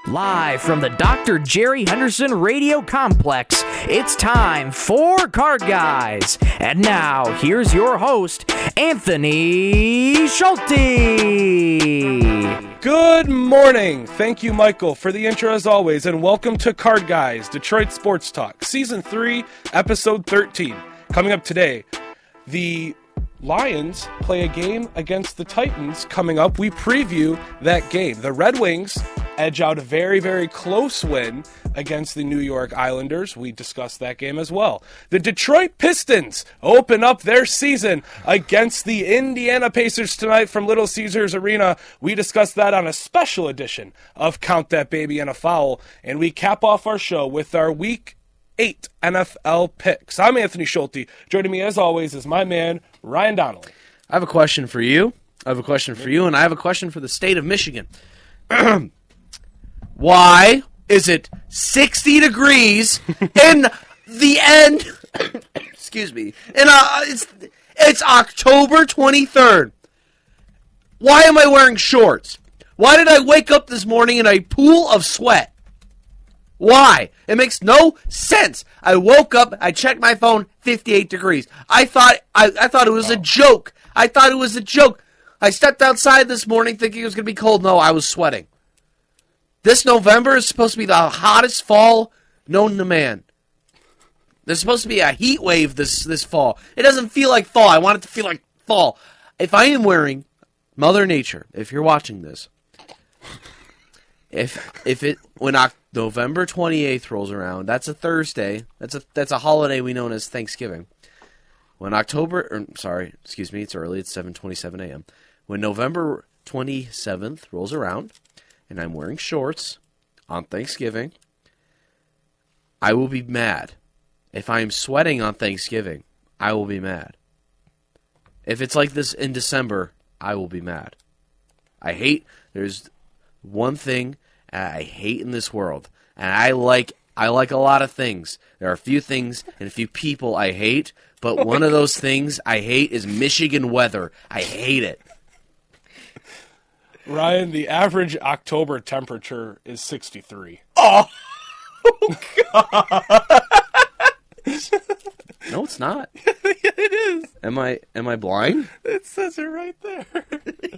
Live from the Dr. Jerry Henderson Radio Complex, it's time for Card Guys. And now, here's your host, Anthony Schulte. Good morning. Thank you, Michael, for the intro as always, and welcome to Card Guys, Detroit Sports Talk, Season 3, Episode 13. Coming up today, the Lions play a game against the Titans coming up. We preview that game. The Red Wings edge out a very, very close win against the New York Islanders. We discussed that game as well. The Detroit Pistons open up their season against the Indiana Pacers tonight from Little Caesars Arena. We discussed that on a special edition of Count That Baby and a Foul. And we cap off our show with our Week 8 NFL picks. I'm Anthony Schulte. Joining me as always is my man, Ryan Donnelly. I have a question for you. And I have a question for the state of Michigan. Why is it 60 degrees in the end? Excuse me. It's October 23rd. Why am I wearing shorts? Why did I wake up this morning in a pool of sweat? Why? It makes no sense. I woke up, I checked my phone, 58 degrees. I thought it was a joke. I stepped outside this morning thinking it was going to be cold. No, I was sweating. This November is supposed to be the hottest fall known to man. There's supposed to be a heat wave this fall. It doesn't feel like fall. I want it to feel like fall. If I am wearing Mother Nature, if you're watching this, when November 28th rolls around, that's a Thursday. That's a holiday we know as Thanksgiving. It's early. It's 7:27 a.m. When November 27th rolls around, and I'm wearing shorts on Thanksgiving, I will be mad. If I'm sweating on Thanksgiving, I will be mad. If it's like this in December, I will be mad. There's one thing I hate in this world, and I like a lot of things. There are a few things and a few people I hate, but one of those things I hate is Michigan weather. I hate it. Ryan, the average October temperature is 63. Oh God! No, it's not. It is. Am I blind? It says it right there.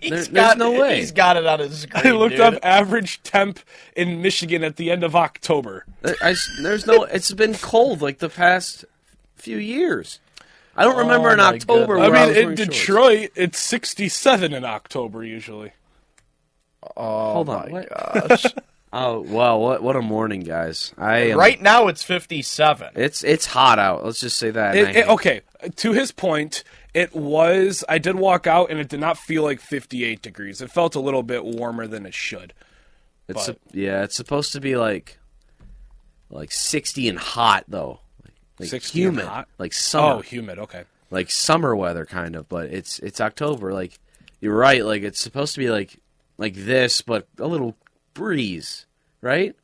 There's no way. He's got it on his screen. I looked up average temp in Michigan at the end of October. It's been cold like the past few years. I don't remember in October. In Detroit, it's 67 in October usually. Oh, hold on. my gosh. Oh, wow, what a morning, guys. Right now it's 57. It's hot out. Let's just say that. Okay, to his point, I did walk out and it did not feel like 58 degrees. It felt a little bit warmer than it should. It's supposed to be like 60 and hot, though. Like 60 humid, and hot? like summer. Oh, humid, okay. Like summer weather, kind of, but it's October. Like, you're right, like, it's supposed to be like this, but a little breeze, right?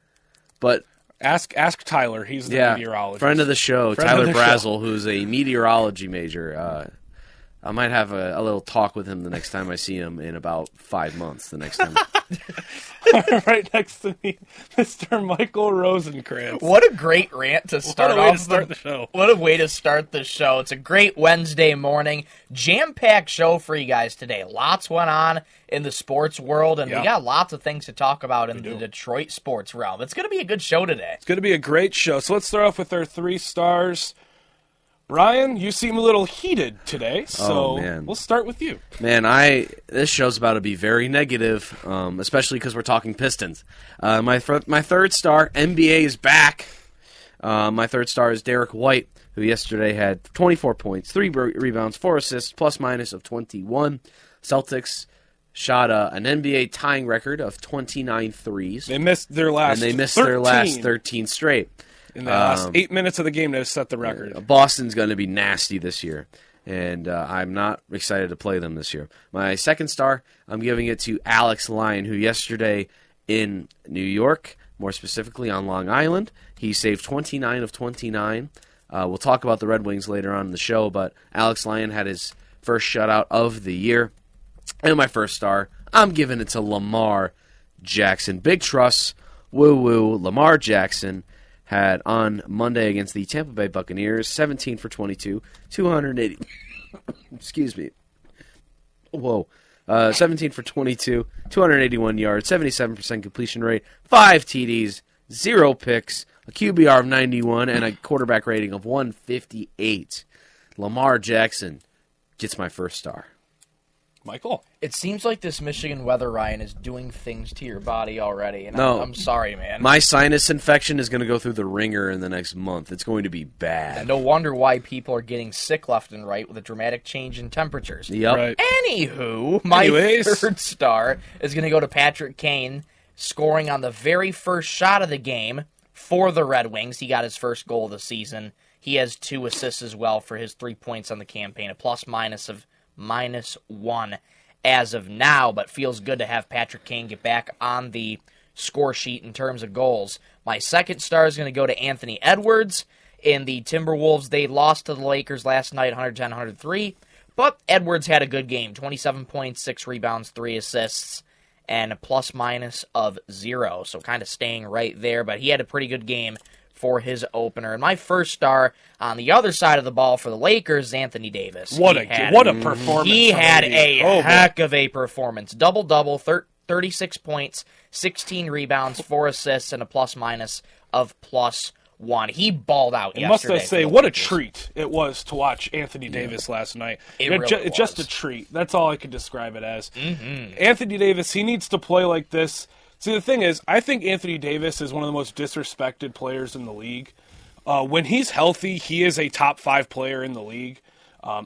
But ask Tyler. He's the meteorologist. Friend of the show, Tyler Brazel, who's a meteorology major. I might have a little talk with him the next time I see him in about 5 months. The next time. Right next to me, Mr. Michael Rosenkranz. What a great rant to start off. What a way to start the show. What a way to start the show. It's a great Wednesday morning. Jam-packed show for you guys today. Lots went on in the sports world, and we got lots of things to talk about in the Detroit sports realm. It's going to be a good show today. It's going to be a great show. So let's start off with our 3 stars. Ryan, you seem a little heated today, so we'll start with you. Man, this show's about to be very negative, especially because we're talking Pistons. My third star, NBA is back. My third star is Derek White, who yesterday had 24 points, 3 rebounds, 4 assists, plus-minus of 21. Celtics shot an NBA tying record of 29 threes. They missed their last 13 straight. In the last 8 minutes of the game, they've set the record. Boston's going to be nasty this year, and I'm not excited to play them this year. My second star, I'm giving it to Alex Lyon, who yesterday in New York, more specifically on Long Island, he saved 29 of 29. We'll talk about the Red Wings later on in the show, but Alex Lyon had his first shutout of the year. And my first star, I'm giving it to Lamar Jackson. Big trust. woo-woo Lamar Jackson had on Monday against the Tampa Bay Buccaneers 17 for 22, 280. Excuse me. Whoa. 17 for 22, 281 yards, 77% completion rate, 5 TDs, 0 picks, a QBR of 91, and a quarterback rating of 158. Lamar Jackson gets my first star. Michael? It seems like this Michigan weather, Ryan, is doing things to your body already. And No. I'm sorry, man. My sinus infection is going to go through the ringer in the next month. It's going to be bad. And no wonder why people are getting sick left and right with a dramatic change in temperatures. Yep. Right. Anywho, my third star is going to go to Patrick Kane, scoring on the very first shot of the game for the Red Wings. He got his first goal of the season. He has 2 assists as well for his 3 points on the campaign, a plus-minus of -1 as of now, but feels good to have Patrick Kane get back on the score sheet in terms of goals. My second star is going to go to Anthony Edwards. In the Timberwolves, they lost to the Lakers last night, 110-103, but Edwards had a good game, 27 points, 6 rebounds, 3 assists, and a plus-minus of 0, so kind of staying right there, but he had a pretty good game for his opener. And my first star on the other side of the ball for the Lakers is Anthony Davis. What a performance. He had a heck of a performance. Double-double, 36 points, 16 rebounds, 4 assists, and a plus-minus of +1. He balled out yesterday. Must I say, what a treat it was to watch Anthony Davis last night. It's just a treat. That's all I could describe it as. Mm-hmm. Anthony Davis, he needs to play like this. See, the thing is, I think Anthony Davis is one of the most disrespected players in the league. When he's healthy, he is a top 5 player in the league.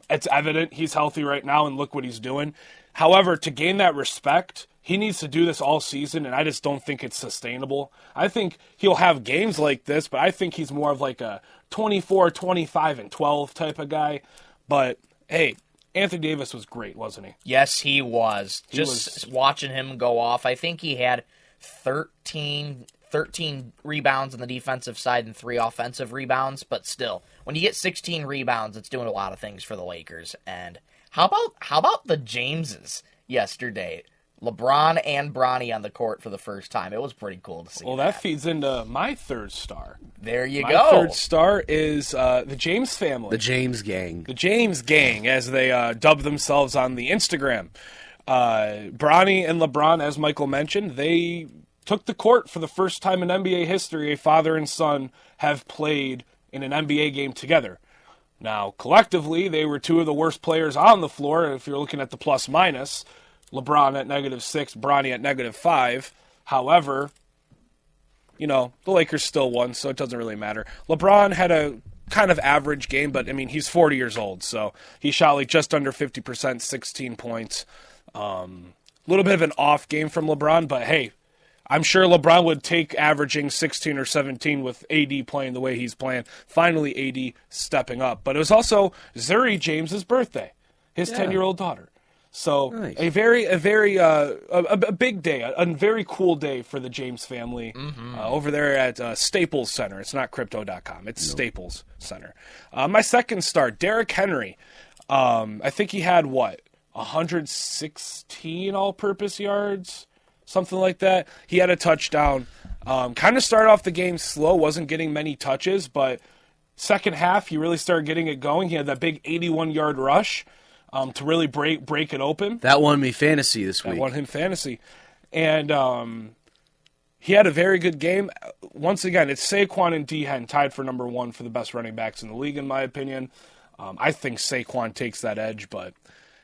It's evident he's healthy right now, and look what he's doing. However, to gain that respect, he needs to do this all season, and I just don't think it's sustainable. I think he'll have games like this, but I think he's more of like a 24, 25, and 12 type of guy. But, hey, Anthony Davis was great, wasn't he? Yes, he was. Watching him go off, I think he had 13 rebounds on the defensive side and 3 offensive rebounds, but still, when you get 16 rebounds, it's doing a lot of things for the Lakers. And how about the Jameses yesterday? LeBron and Bronny on the court for the first time. It was pretty cool to see. Well, that feeds into my third star. There you go. My third star is the James family. The James gang. The James gang, as they dub themselves on the Instagram. Bronny and LeBron, as Michael mentioned, they took the court for the first time in NBA history. A father and son have played in an NBA game together. Now, collectively, they were 2 of the worst players on the floor, if you're looking at the plus-minus. LeBron at -6, Bronny at -5. However, the Lakers still won, so it doesn't really matter. LeBron had a kind of average game, but, he's 40 years old, so he shot like just under 50%, 16 points. A little bit of an off game from LeBron, but hey, I'm sure LeBron would take averaging 16 or 17 with AD playing the way he's playing. Finally, AD stepping up. But it was also Zuri James's birthday, his 10-year-old daughter. So nice. a big day, a very cool day for the James family over there at Staples Center. It's not Crypto.com. It's Staples Center. My second star, Derrick Henry. I think he had, 116 all-purpose yards? Something like that. He had a touchdown. Kind of started off the game slow, wasn't getting many touches, but second half he really started getting it going. He had that big 81-yard rush. To really break it open. That won me fantasy this week. That won him fantasy. And he had a very good game. Once again, it's Saquon and D-Hen tied for number 1 for the best running backs in the league, in my opinion. I think Saquon takes that edge, but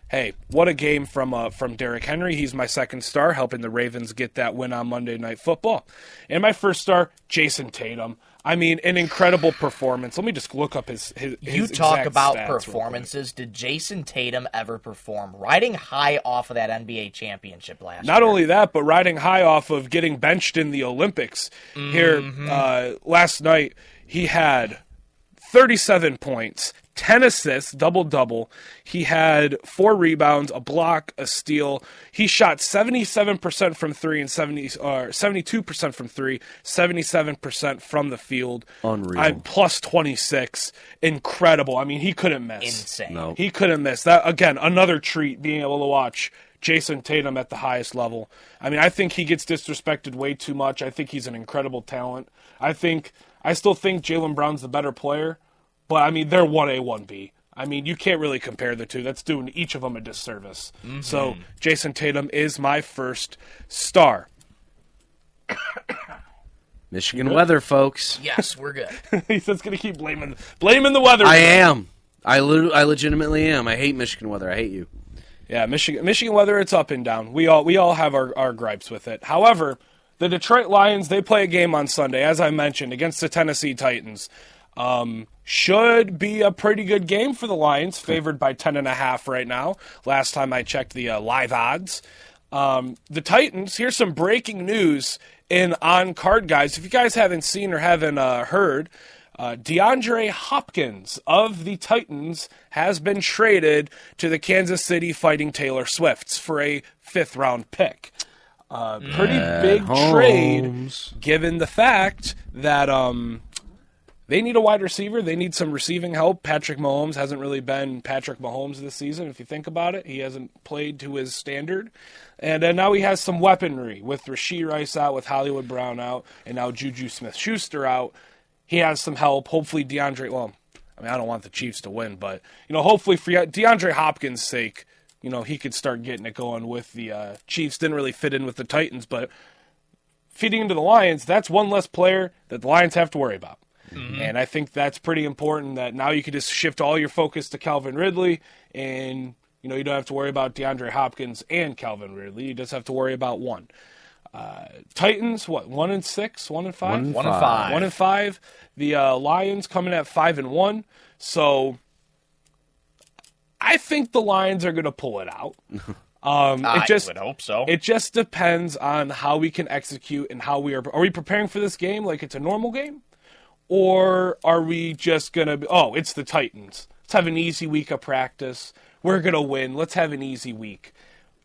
hey, what a game from Derrick Henry. He's my second star, helping the Ravens get that win on Monday Night Football. And my first star, Jason Tatum. An incredible performance. Let me just look up his You talk about stats performances. Did Jason Tatum ever perform? Riding high off of that NBA championship last year. Not only that, but riding high off of getting benched in the Olympics. Here, last night, he had 37 points, 10 assists, double-double. He had 4 rebounds, a block, a steal. He shot 77% from 3 and 72% from 3, 77% from the field. Unreal. Plus 26. Incredible. He couldn't miss. Insane. No. He couldn't miss. That, again, another treat being able to watch Jason Tatum at the highest level. I mean, I think he gets disrespected way too much. I think he's an incredible talent. I still think Jaylen Brown's the better player, but I mean, they're 1A, 1B. I mean, you can't really compare the two. That's doing each of them a disservice. Mm-hmm. So, Jason Tatum is my first star. Michigan weather, folks. Yes, we're good. He's just going to keep blaming the weather. I am. I legitimately am. I hate Michigan weather. I hate you. Yeah, Michigan weather, it's up and down. We all have our gripes with it. However, the Detroit Lions, they play a game on Sunday, as I mentioned, against the Tennessee Titans. Should be a pretty good game for the Lions, favored by 10.5 right now. Last time I checked the live odds. The Titans, here's some breaking news on Card Guys. If you guys haven't seen or haven't heard, DeAndre Hopkins of the Titans has been traded to the Kansas City Fighting Taylor Swifts for a 5th-round pick. Pretty big trade, given the fact that they need a wide receiver. They need some receiving help. Patrick Mahomes hasn't really been Patrick Mahomes this season, if you think about it. He hasn't played to his standard. And now he has some weaponry with Rashee Rice out, with Hollywood Brown out, and now Juju Smith-Schuster out. He has some help. Hopefully DeAndre, well, I mean, I don't want the Chiefs to win, but, hopefully for DeAndre Hopkins' sake, he could start getting it going with the Chiefs. Didn't really fit in with the Titans, but feeding into the Lions, that's one less player that the Lions have to worry about. Mm-hmm. And I think that's pretty important, that now you can just shift all your focus to Calvin Ridley, and, you don't have to worry about DeAndre Hopkins and Calvin Ridley. You just have to worry about one. Titans, 1-6, 1-5? 1-5. 1-5. The Lions coming at 5-1. So I think the Lions are going to pull it out. I would hope so. It just depends on how we can execute and how we are. Are we preparing for this game like it's a normal game? Or are we just going to, it's the Titans. Let's have an easy week of practice. We're going to win. Let's have an easy week.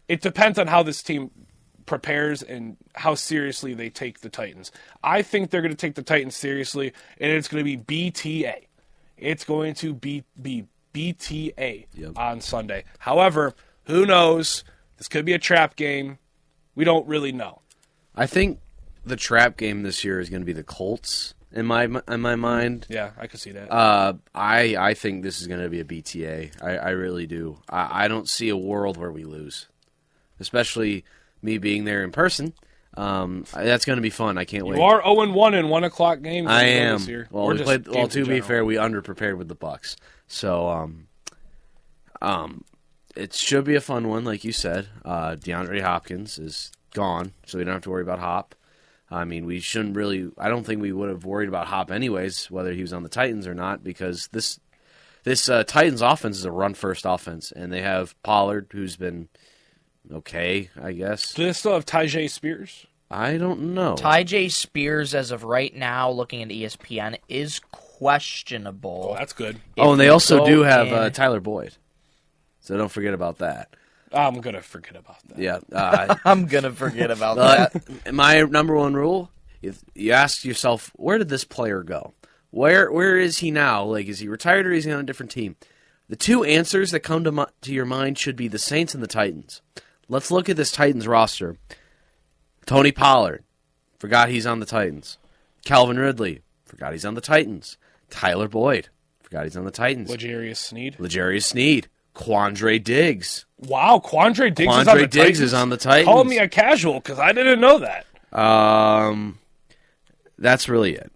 It depends on how this team prepares and how seriously they take the Titans. I think they're going to take the Titans seriously, and it's going to be BTA. It's going to be BTA on Sunday. However, who knows? This could be a trap game. We don't really know. I think the trap game this year is going to be the Colts in my mind. Yeah, I could see that. I think this is going to be a BTA. I really do. I don't see a world where we lose, especially me being there in person. That's going to be fun. I can't wait. You are 0-1 in 1 o'clock games. I am. This year. Well, to be fair, we underprepared with the Bucks. So, it should be a fun one, like you said. DeAndre Hopkins is gone, so we don't have to worry about Hop. I mean, we shouldn't really. I don't think we would have worried about Hop anyways, whether he was on the Titans or not, because this Titans offense is a run-first offense, and they have Pollard, who's been okay, I guess. Do they still have Tyjae Spears? I don't know. Tyjae Spears, as of right now, looking at ESPN, is questionable. Oh, that's good. And they also do have Tyler Boyd, so don't forget about that. I'm going to forget about that. Yeah. I'm going to forget about that. My number one rule, if you ask yourself, where did this player go? Where is he now? Like, is he retired or is he on a different team? The two answers that come to your mind should be the Saints and the Titans. Let's look at this Titans roster. Tony Pollard, forgot he's on the Titans. Calvin Ridley, forgot he's on the Titans. Tyler Boyd, forgot he's on the Titans. L'Jarius Sneed. Quandre Diggs. Wow, Quandre Diggs is on the Titans. Call me a casual because I didn't know that. That's really it.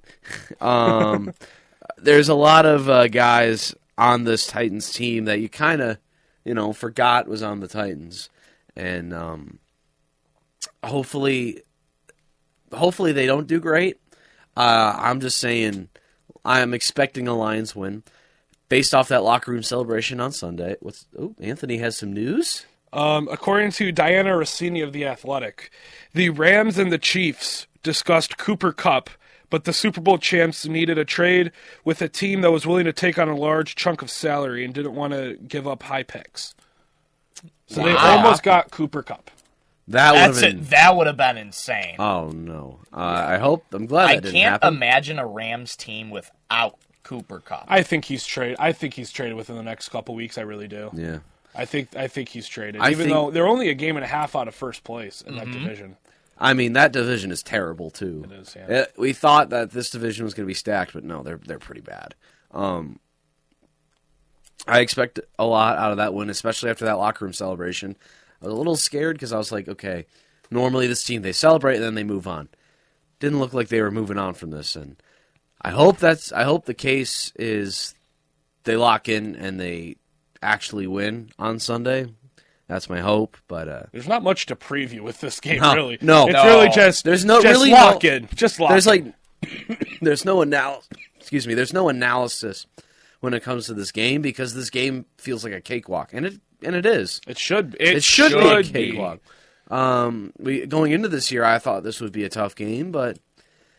There's a lot of guys on this Titans team that you kind of, forgot was on the Titans. And hopefully they don't do great. I'm just saying I'm expecting a Lions win. Based off that locker room celebration on Sunday. Anthony has some news? According to Diana Rossini of The Athletic, the Rams and the Chiefs discussed Cooper Kupp, but the Super Bowl champs needed a trade with a team that was willing to take on a large chunk of salary and didn't want to give up high picks. So they almost got Cooper Kupp. That would have been insane. Oh, no. I'm glad that didn't happen. I can't imagine a Rams team without Cooper Kupp. I think he's traded. I think he's traded within the next couple weeks. I really do. Yeah. I think he's traded, even though they're only a game and a half out of first place in that division. I mean, that division is terrible too. It is. Yeah. We thought that this division was going to be stacked, but no, they're pretty bad. I expect a lot out of that win, especially after that locker room celebration. I was a little scared because I was like, okay, normally this team, they celebrate and then they move on. Didn't look like they were moving on from this, and I hope the case is they lock in and they actually win on Sunday. That's my hope, but there's not much to preview with this game, really. No, it's really just there's no just really lock in, just lock. There's in. there's no There's no analysis when it comes to this game because this game feels like a cakewalk, and it is. It should be a cakewalk. Going into this year, I thought this would be a tough game, but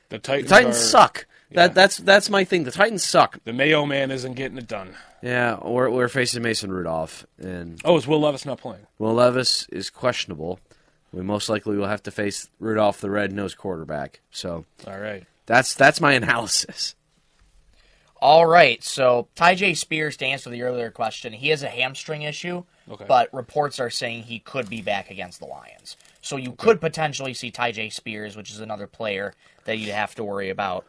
the Titans suck. Yeah. That's my thing. The Titans suck. The Mayo Man isn't getting it done. Yeah, we're facing Mason Rudolph, and is Will Levis not playing? Will Levis is questionable. We most likely will have to face Rudolph, the red-nosed quarterback. So, all right, that's my analysis. All right, so Tyjae Spears, to answer the earlier question, he has a hamstring issue, but reports are saying he could be back against the Lions. So you could potentially see Tyjae Spears, which is another player that you'd have to worry about.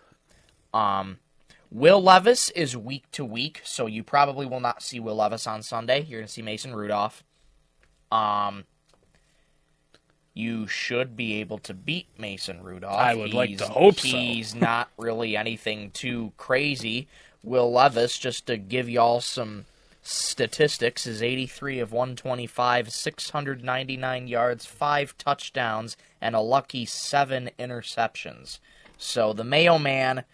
Will Levis is week to week, so you probably will not see Will Levis on Sunday. You're going to see Mason Rudolph. You should be able to beat Mason Rudolph. I would like to hope so. He's not really anything too crazy. Will Levis, just to give y'all some statistics, is 83 of 125, 699 yards, 5 touchdowns, and a lucky 7 interceptions. So the Mayo Man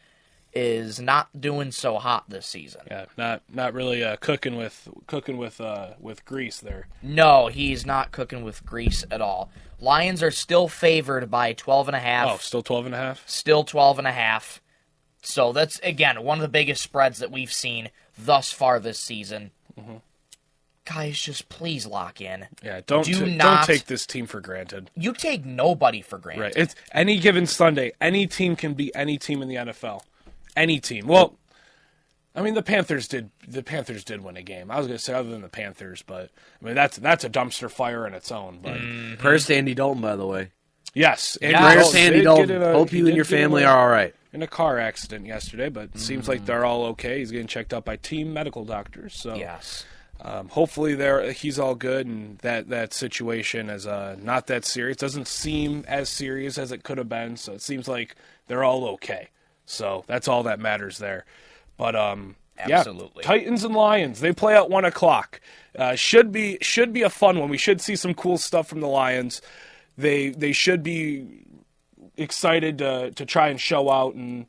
is not doing so hot this season. Yeah, not really cooking with grease there. No, he's not cooking with grease at all. Lions are still favored by 12.5. Oh, still 12.5? Still 12.5. So that's, again, one of the biggest spreads that we've seen thus far this season. Mm-hmm. Guys, just please lock in. Yeah, don't take this team for granted. You take nobody for granted. Right. It's any given Sunday. Any team can beat any team in the NFL. Any team. Well, I mean, the Panthers did win a game. I was going to say other than the Panthers, but I mean that's a dumpster fire in its own. But prayers to Andy Dalton, by the way. Yes, prayers to Andy Dalton. Hope you and your family are all right. In a car accident yesterday, but it seems like they're all okay. He's getting checked out by team medical doctors. So yes. Hopefully he's all good, and that situation is not that serious. Doesn't seem as serious as it could have been. So it seems like they're all okay. So that's all that matters there. But absolutely, yeah, Titans and Lions, they play at 1:00. Should be a fun one. We should see some cool stuff from the Lions. They should be excited to try and show out and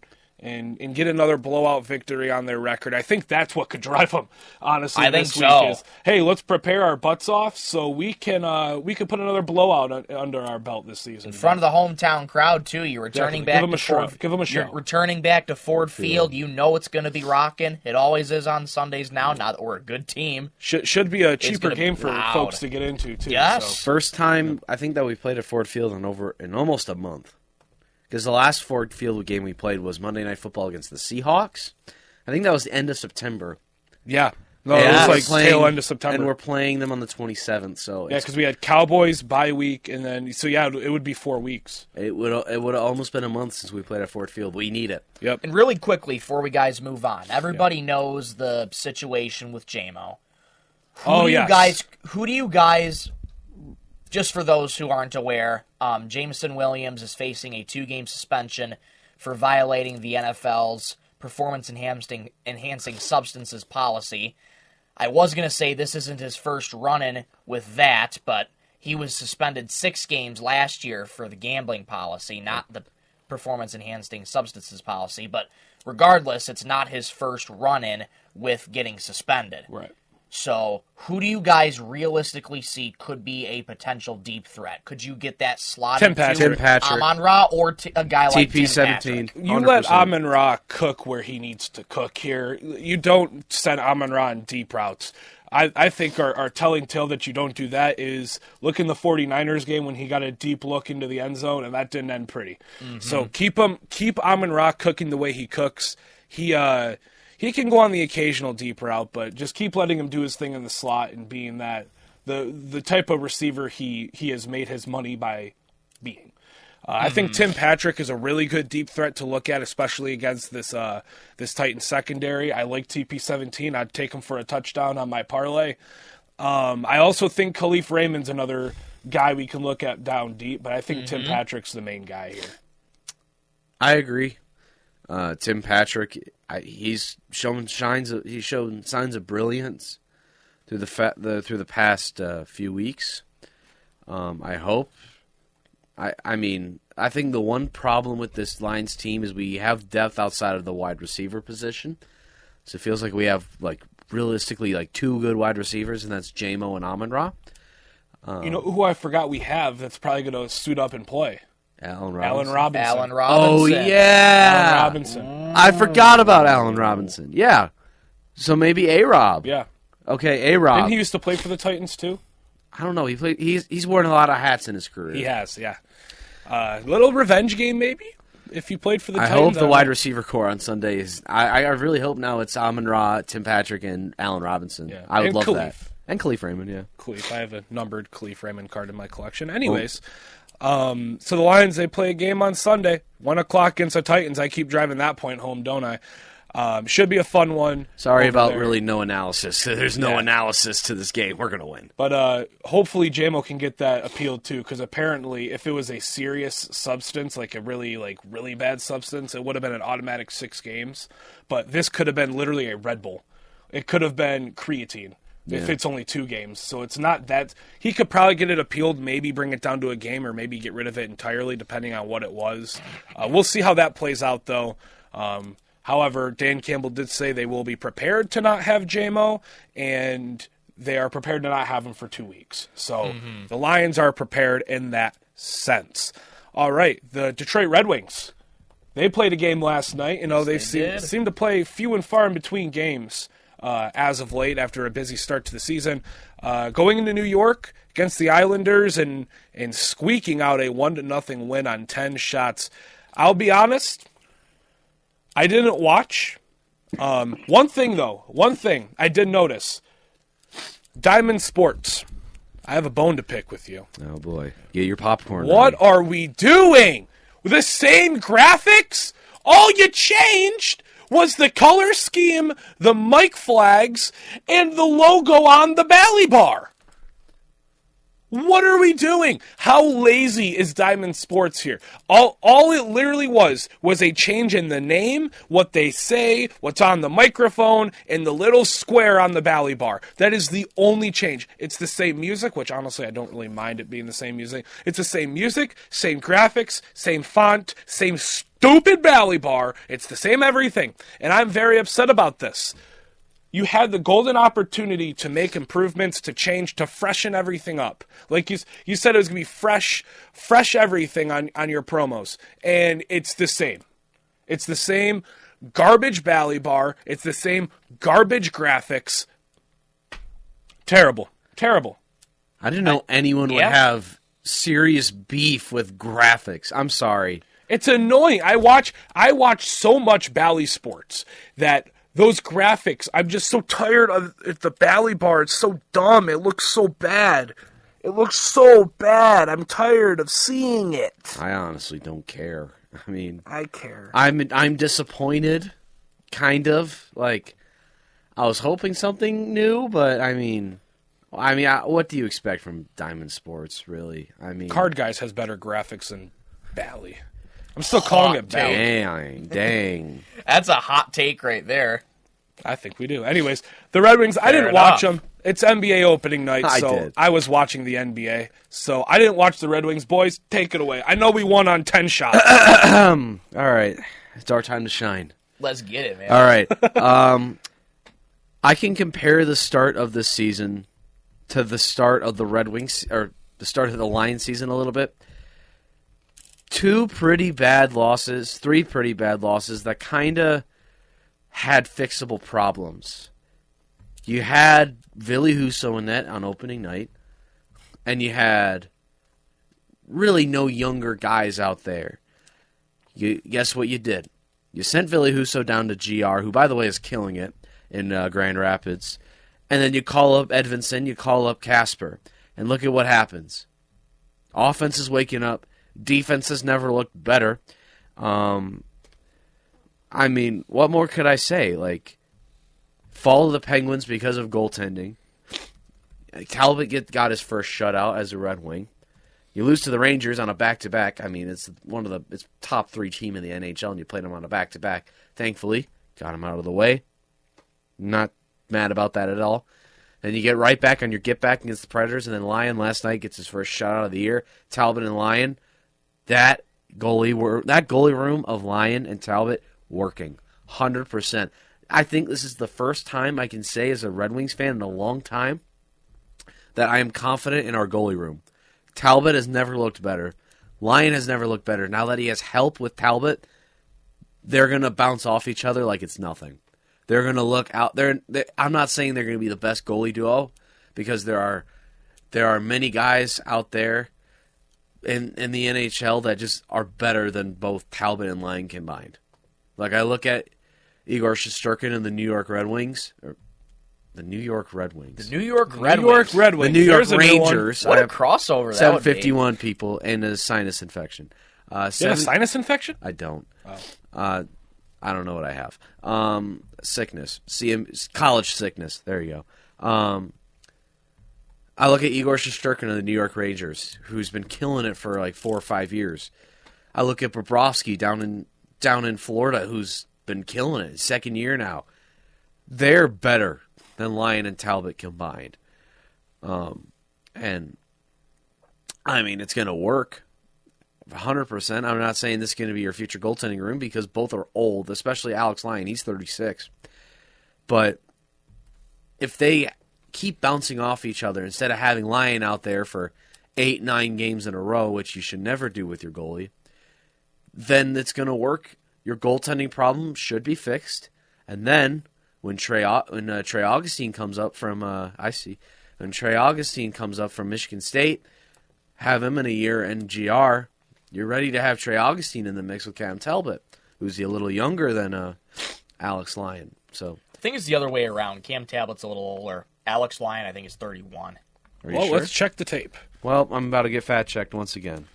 get another blowout victory on their record. I think that's what could drive them, honestly, this week is, hey, let's prepare our butts off so we can put another blowout under our belt this season. In front of the hometown crowd, too. You're returning back to Ford. Give them a show. You're returning back to Ford Field. You know it's going to be rocking. It always is on Sundays now that we're a good team. Should be a cheaper game for folks to get into, too. Yes. So. First time, I think, that we played at Ford Field in almost a month. Because the last Ford Field game we played was Monday Night Football against the Seahawks. I think that was the end of September. Yeah. No, it was like tail end of September. And we're playing them on the 27th. So yeah, because we had Cowboys bye week, and then it would be 4 weeks. It would have almost been a month since we played at Ford Field. We need it. Yep. And really quickly, before we guys move on, everybody knows the situation with JMO. Who do you guys? Just for those who aren't aware, Jameson Williams is facing a 2-game suspension for violating the NFL's performance-enhancing substances policy. I was going to say this isn't his first run-in with that, but he was suspended 6 games last year for the gambling policy, not the performance-enhancing substances policy. But regardless, it's not his first run-in with getting suspended. Right. So, who do you guys realistically see could be a potential deep threat? Could you get that slotted to Tim Patrick, Amon-Ra, or a guy like TP17? You let Amon-Ra cook where he needs to cook here. You don't send Amon-Ra in deep routes. I think our telling tale that you don't do that is look in the 49ers game when he got a deep look into the end zone, and that didn't end pretty. Mm-hmm. So keep Amon-Ra cooking the way he cooks. He he can go on the occasional deep route, but just keep letting him do his thing in the slot and being that the type of receiver he has made his money by being. I think Tim Patrick is a really good deep threat to look at, especially against this Titans secondary. I like TP17. I'd take him for a touchdown on my parlay. I also think Khalif Raymond's another guy we can look at down deep, but I think Tim Patrick's the main guy here. I agree. Tim Patrick, he's shown signs of brilliance through the past few weeks. I hope. I think the one problem with this Lions team is we have depth outside of the wide receiver position. So it feels like we have realistically two good wide receivers, and that's J-Mo and Amon-Ra. You know who I forgot we have that's probably going to suit up and play? Allen Robinson. Allen Robinson. Oh, yeah. Allen Robinson. I forgot about Allen Robinson. Yeah. So maybe A-Rob. Yeah. Okay, A-Rob. Didn't he used to play for the Titans too? I don't know. He's worn a lot of hats in his career. He has, yeah. Little revenge game maybe if he played for the Titans. I hope the wide receiver core on Sunday is. I really hope now it's Amon-Ra, Tim Patrick, and Allen Robinson. Yeah. I would And love Khalif. that. And Khalif Raymond, yeah. Khalif. I have a numbered Khalif Raymond card in my collection. Anyways, so the Lions, they play a game on Sunday, 1 o'clock against the Titans. I keep driving that point home, don't I? Should be a fun one. Sorry about there. really no analysis. There's no analysis to this game. We're going to win. But hopefully J-Mo can get that appealed too, because apparently if it was a serious substance, like a really bad substance, it would have been an automatic 6 games. But this could have been literally a Red Bull. It could have been creatine if it's only 2 games. So it's not that. He could probably get it appealed, maybe bring it down to a game, or maybe get rid of it entirely, depending on what it was. We'll see how that plays out, though. However, Dan Campbell did say they will be prepared to not have J-Mo, and they are prepared to not have him for 2 weeks. So the Lions are prepared in that sense. All right, the Detroit Red Wings. They played a game last night. You know, they seem to play few and far in between games as of late after a busy start to the season. Going into New York against the Islanders and squeaking out a 1-0 win on 10 shots. I'll be honest, I didn't watch. One thing I did notice. Diamond Sports. I have a bone to pick with you. Oh, boy. Get your popcorn. What are we doing? The same graphics? All you changed was the color scheme, the mic flags, and the logo on the Bally Bar. What are we doing? How lazy is Diamond Sports here? All it literally was a change in the name, what they say, what's on the microphone, and the little square on the Bally Bar. That is the only change. It's the same music, which honestly I don't really mind it being the same music. It's the same music, same graphics, same font, same stupid Bally Bar. It's the same everything. And I'm very upset about this. You had the golden opportunity to make improvements, to change, to freshen everything up. Like you said, it was going to be fresh everything on your promos. And it's the same. It's the same garbage Bally Bar. It's the same garbage graphics. Terrible. I didn't know anyone would have serious beef with graphics. I'm sorry. It's annoying. I watch so much Bally Sports that those graphics, I'm just so tired of the Bally Bar. It's so dumb. It looks so bad. I'm tired of seeing it. I honestly don't care. I mean, I care. I'm disappointed, kind of. Like, I was hoping something new, but I mean, what do you expect from Diamond Sports, really? I mean, Card Guys has better graphics than Bally. I'm still calling it Bally. Dang. That's a hot take right there. I think we do. Anyways, the Red Wings, I didn't watch them. It's NBA opening night, so I was watching the NBA. So I didn't watch the Red Wings. Boys, take it away. I know we won on 10 shots. All right. It's our time to shine. Let's get it, man. All right. I can compare the start of this season to the start of the Red Wings, or the start of the Lions season a little bit. 3 pretty bad losses that kind of had fixable problems. You had Ville Husso in net on opening night, and you had really no younger guys out there. Guess what you did? You sent Ville Husso down to GR, who, by the way, is killing it in Grand Rapids. And then you call up Edvinson, you call up Casper. And look at what happens. Offense is waking up. Defense has never looked better. I mean, what more could I say? Like, follow the Penguins because of goaltending. Talbot got his first shutout as a Red Wing. You lose to the Rangers on a back-to-back. I mean, it's it's top 3 team in the NHL, and you played them on a back-to-back. Thankfully, got them out of the way. Not mad about that at all. Then you get right back on your get-back against the Predators, and then Lyon last night gets his first shutout of the year. Talbot and Lyon, that goalie room of Lyon and Talbot working 100%. I think this is the first time I can say as a Red Wings fan in a long time that I am confident in our goalie room. Talbot has never looked better. Lyon has never looked better. Now that he has help with Talbot, they're going to bounce off each other like it's nothing. They're going to look out there. I'm not saying they're going to be the best goalie duo because there are many guys out there in the NHL that just are better than both Talbot and Lyon combined. Like, I look at Igor Shesterkin and the New York Red Wings. The New York Red Wings. The New York Red Wings. The New York Rangers. What a crossover that 751 people and a sinus infection. You have a sinus infection? I don't. Oh. I don't know what I have. Sickness. College sickness. There you go. I look at Igor Shesterkin of the New York Rangers, who's been killing it for like 4 or 5 years. I look at Bobrovsky down in Florida, who's been killing it. Second year now. They're better than Lyon and Talbot combined. And, I mean, it's going to work 100%. I'm not saying this is going to be your future goaltending room because both are old, especially Alex Lyon. He's 36. But if they keep bouncing off each other instead of having Lyon out there for 8-9 games in a row, which you should never do with your goalie, then it's going to work. Your goaltending problem should be fixed. And then when Trey Augustine comes up from Michigan State, have him in a year in GR, you're ready to have Trey Augustine in the mix with Cam Talbot, who's a little younger than Alex Lyon. So I think it's the other way around. Cam Talbot's a little older. Alex Lyon, I think, is 31. Well, sure? Let's check the tape. Well, I'm about to get fact-checked once again.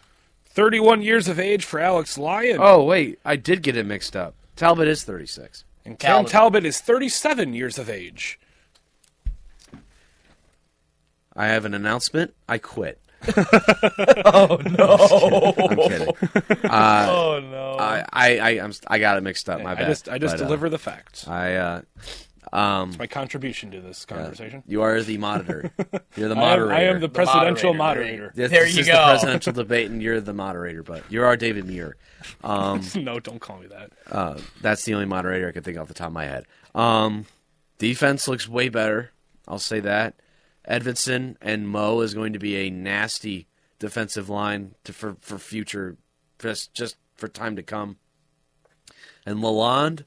31 years of age for Alex Lyon. Oh, wait. I did get it mixed up. Talbot is 36. And Cam Talbot is 37 years of age. I have an announcement. I quit. Oh, no. I'm kidding. Oh, no. I got it mixed up. My bad. I just deliver the facts. It's my contribution to this conversation. You are the moderator. You're the moderator. I am the presidential moderator. This There you is go. the presidential debate, and you're the moderator. But you're our David Muir. No, don't call me that. That's the only moderator I can think off the top of my head. Defense looks way better. I'll say that. Edvinson and Mo is going to be a nasty defensive line for future, just for time to come. And Lalonde.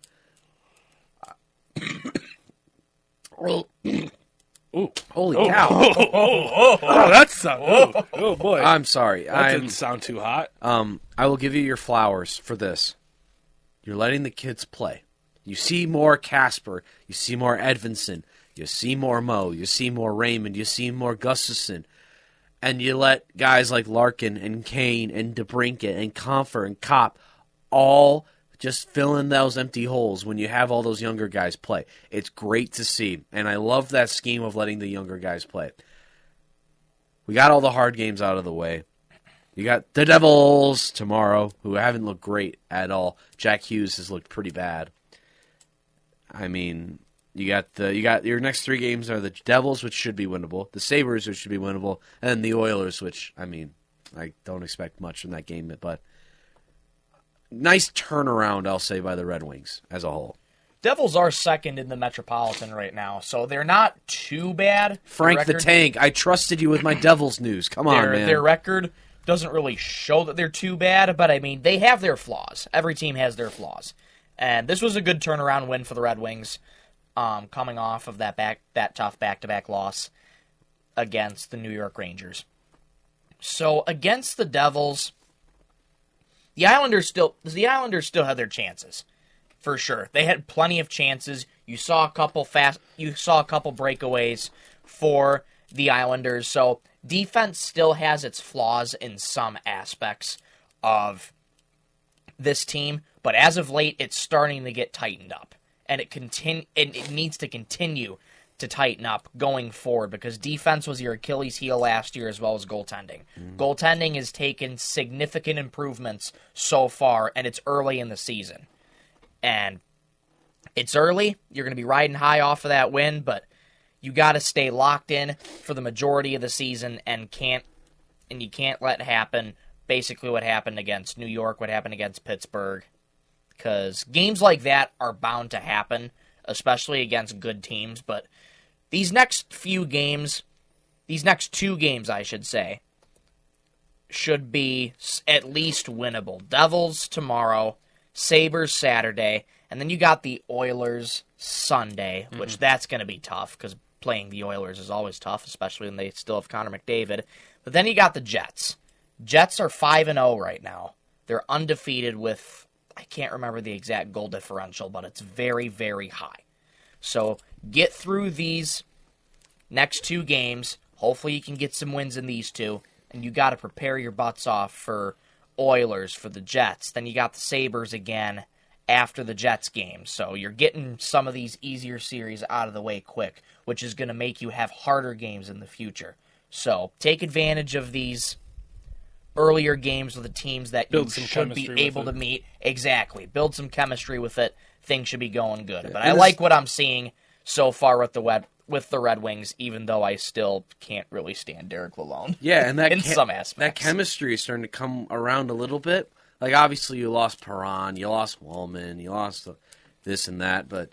Ooh. Holy cow. Oh, that's oh boy. I'm sorry. That didn't sound too hot. I will give you your flowers for this. You're letting the kids play. You see more Casper. You see more Edvinson. You see more Mo. You see more Raymond. You see more Gustafson. And you let guys like Larkin and Kane and DeBrincat and Comfer and Kopp all just fill in those empty holes when you have all those younger guys play. It's great to see. And I love that scheme of letting the younger guys play. We got all the hard games out of the way. You got the Devils tomorrow, who haven't looked great at all. Jack Hughes has looked pretty bad. I mean, you got your next 3 games are the Devils, which should be winnable, the Sabres, which should be winnable, and the Oilers, which, I mean, I don't expect much from that game, but nice turnaround, I'll say, by the Red Wings as a whole. Devils are second in the Metropolitan right now, so they're not too bad. Frank the Tank, I trusted you with my Devils news. Come on, man. Their record doesn't really show that they're too bad, but I mean, they have their flaws. Every team has their flaws. And this was a good turnaround win for the Red Wings, coming off of that tough back-to-back loss against the New York Rangers. So against the Devils, the Islanders still had their chances. for sure. They had plenty of chances. You saw a couple breakaways for the Islanders. So defense still has its flaws in some aspects of this team, but as of late, it's starting to get tightened up, and it needs to continue to tighten up going forward because defense was your Achilles heel last year as well as goaltending. Goaltending has taken significant improvements so far, and it's early in the season. And it's early. You're going to be riding high off of that win, but you got to stay locked in for the majority of the season and you can't let happen basically what happened against New York, what happened against Pittsburgh, because games like that are bound to happen, especially against good teams. But these next two games, I should say, should be at least winnable. Devils tomorrow, Sabres Saturday, and then you got the Oilers Sunday, which that's going to be tough because playing the Oilers is always tough, especially when they still have Connor McDavid. But then you got the Jets. Jets are 5-0 right now. They're undefeated with, I can't remember the exact goal differential, but it's very, very high. So get through these next two games. Hopefully you can get some wins in these two. And you got to prepare your butts off for Oilers, for the Jets. Then you got the Sabres again after the Jets game. So you're getting some of these easier series out of the way quick, which is going to make you have harder games in the future. So take advantage of these earlier games with the teams that you should be able to meet. Exactly. Build some chemistry with it. Things should be going good. But I like what I'm seeing so far with the Red Wings, even though I still can't really stand Derek Lalonde. Yeah, and that in some aspects. That chemistry is starting to come around a little bit. Like, obviously, you lost Perron, you lost Wallman, you lost this and that, but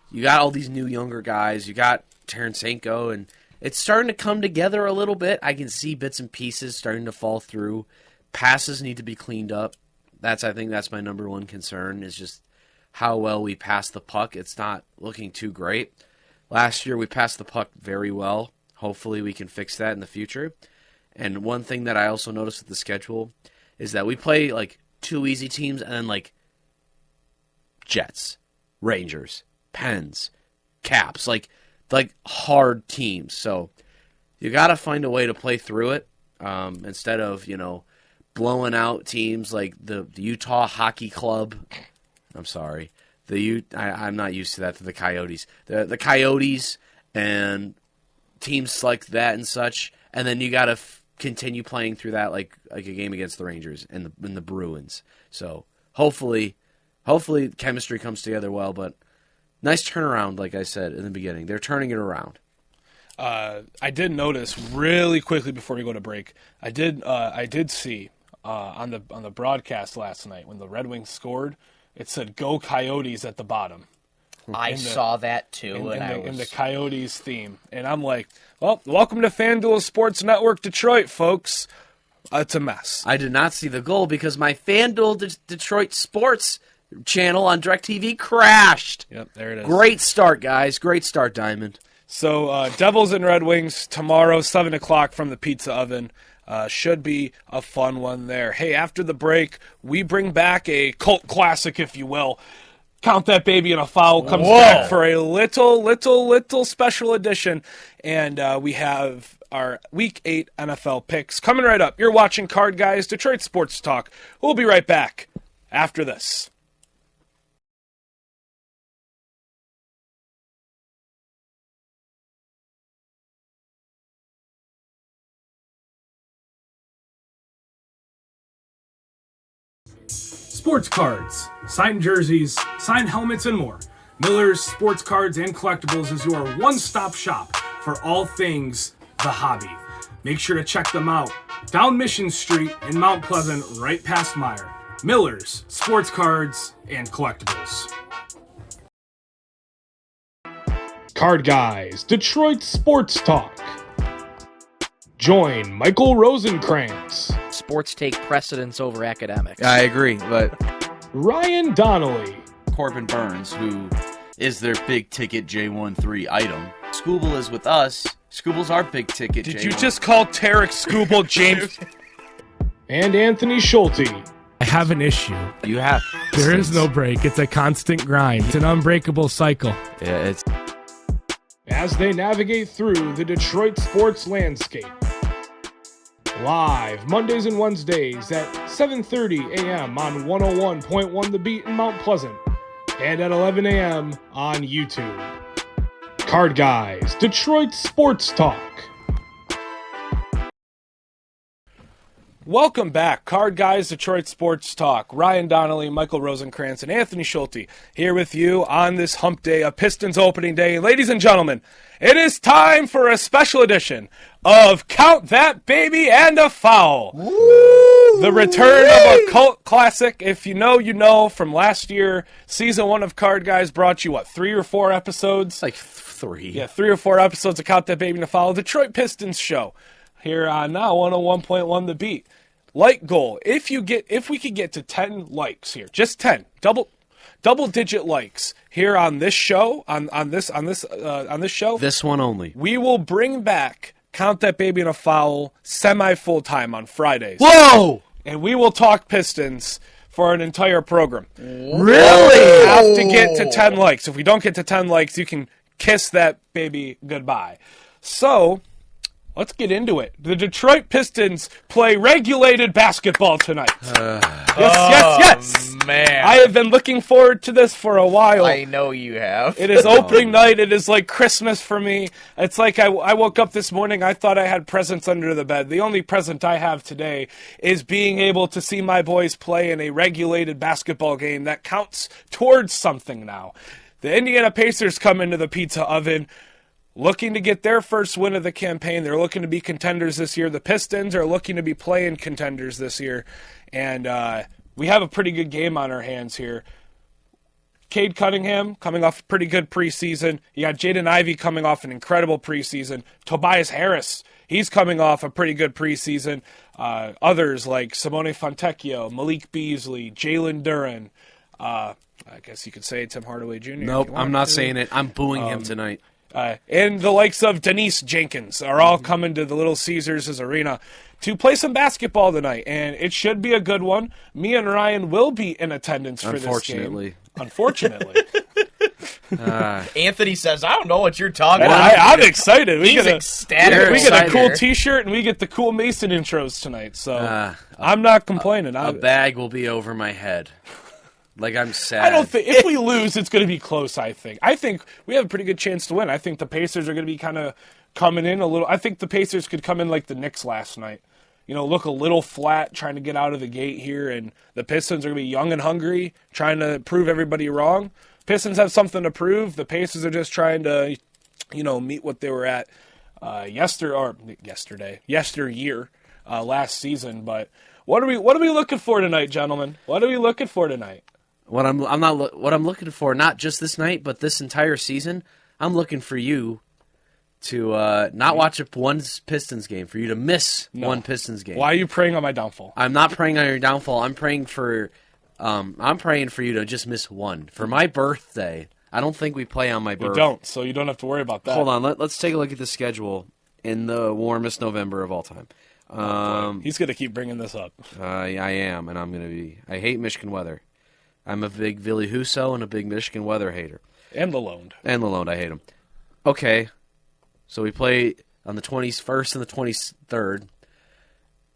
you got all these new younger guys. You got Tarasenko, and it's starting to come together a little bit. I can see bits and pieces starting to fall through. Passes need to be cleaned up. I think that's my number one concern, is just how well we pass the puck. It's not looking too great. Last year, we passed the puck very well. Hopefully, we can fix that in the future. And one thing that I also noticed with the schedule is that we play, like, two easy teams and then, like, Jets, Rangers, Pens, Caps, like hard teams. So you got to find a way to play through it instead of, blowing out teams like the Utah Hockey Club. I'm sorry. I'm not used to that, the Coyotes. The Coyotes and teams like that and such. And then you got to continue playing through that like a game against the Rangers and the Bruins. So hopefully chemistry comes together well, but nice turnaround, like I said in the beginning. They're turning it around. I did notice really quickly before we go to break. I did see on the broadcast last night when the Red Wings scored, it said "Go Coyotes" at the bottom. I saw that too, in the Coyotes theme, and I'm like, "Well, welcome to FanDuel Sports Network Detroit, folks." It's a mess. I did not see the goal because my FanDuel Detroit Sports channel on DirecTV crashed. Yep, there it is. Great start, guys. Great start, Diamond. So, Devils and Red Wings tomorrow, 7 o'clock from the Pizza Oven. Should be a fun one there. Hey, after the break, we bring back a cult classic, if you will. Count That Baby and a Foul comes back for a little special edition. And we have our Week 8 NFL picks coming right up. You're watching Card Guys, Detroit Sports Talk. We'll be right back after this. Sports cards, signed jerseys, signed helmets, and more. Miller's Sports Cards and Collectibles is your one-stop shop for all things the hobby. Make sure to check them out down Mission Street in Mount Pleasant, right past Meyer. Miller's Sports Cards and Collectibles. Card Guys, Detroit Sports Talk. Join Michael Rosenkranz, Sports take precedence over academics. I agree, but Ryan Donnelly, Corbin Burns, who is their big ticket J13 item. Scooble is with us. Scooble's our big ticket. Did you just call Tarek Scooble James? And Anthony Schulte. I have an issue. You have. There is no break. It's a constant grind. It's an unbreakable cycle. Yeah, it's. As they navigate through the Detroit sports landscape. Live Mondays and Wednesdays at 7:30 a.m. on 101.1 The Beat in Mount Pleasant and at 11 a.m. on YouTube. Card Guys, Detroit Sports Talk. Welcome back, Card Guys, Detroit Sports Talk. Ryan Donnelly, Michael Rosenkranz, and Anthony Schulte here with you on this hump day, a Pistons opening day. Ladies and gentlemen, it is time for a special edition of Count That Baby and a Foul. Woo! The return of a cult classic. If you know, you know. From last year, season 1 of Card Guys brought you, 3 or 4 episodes? Like 3. Yeah, 3 or 4 episodes of Count That Baby and a Foul. Detroit Pistons show here on now 101.1 The Beat. Like goal. If we could get to 10 likes here, just 10, double digit likes here on this show, on this show. This one only. We will bring back Count That Baby and a Foul semi full time on Fridays. Whoa! And we will talk Pistons for an entire program. Really? We have to get to 10 likes. If we don't get to 10 likes, you can kiss that baby goodbye. So, let's get into it. The Detroit Pistons play regulated basketball tonight. Yes. Man. I have been looking forward to this for a while. I know you have. It is opening night. It is like Christmas for me. It's like I woke up this morning, I thought I had presents under the bed. The only present I have today is being able to see my boys play in a regulated basketball game that counts towards something now. The Indiana Pacers come into the pizza oven looking to get their first win of the campaign. They're looking to be contenders this year. The Pistons are looking to be playing contenders this year. And we have a pretty good game on our hands here. Cade Cunningham coming off a pretty good preseason. You got Jaden Ivey coming off an incredible preseason. Tobias Harris, he's coming off a pretty good preseason. Others like Simone Fontecchio, Malik Beasley, Jalen Duren. I guess you could say Tim Hardaway Jr. Nope, I'm not saying it. I'm booing him tonight. And the likes of Denise Jenkins are all coming to the Little Caesars' arena to play some basketball tonight, and it should be a good one. Me and Ryan will be in attendance for this game. Unfortunately. Anthony says, I don't know what you're talking about. about. I'm excited. He's ecstatic. We get a cool T-shirt, and we get the cool Mason intros tonight, so I'm not complaining. A bag will be over my head. Like, I'm sad. I don't think if we lose, it's going to be close. I think we have a pretty good chance to win. I think the Pacers are going to be kind of coming in a little. I think the Pacers could come in like the Knicks last night. Look a little flat, trying to get out of the gate here, and the Pistons are going to be young and hungry, trying to prove everybody wrong. Pistons have something to prove. The Pacers are just trying to, meet what they were at yesteryear, last season. But what are we looking for tonight, gentlemen? What are we looking for tonight? What I'm looking for, not just this night, but this entire season, I'm looking for you to not watch one Pistons game, for you to miss one Pistons game. Why are you preying on my downfall? I'm not preying on your downfall. I'm praying for you to just miss one. For my birthday, I don't think we play on my birthday. We don't, so you don't have to worry about that. Hold on, let's take a look at the schedule in the warmest November of all time. He's going to keep bringing this up. I am, and I'm going to be. I hate Michigan weather. I'm a big Billy Huso and a big Michigan weather hater. And Lalonde, I hate him. Okay, so we play on the 21st and the 23rd,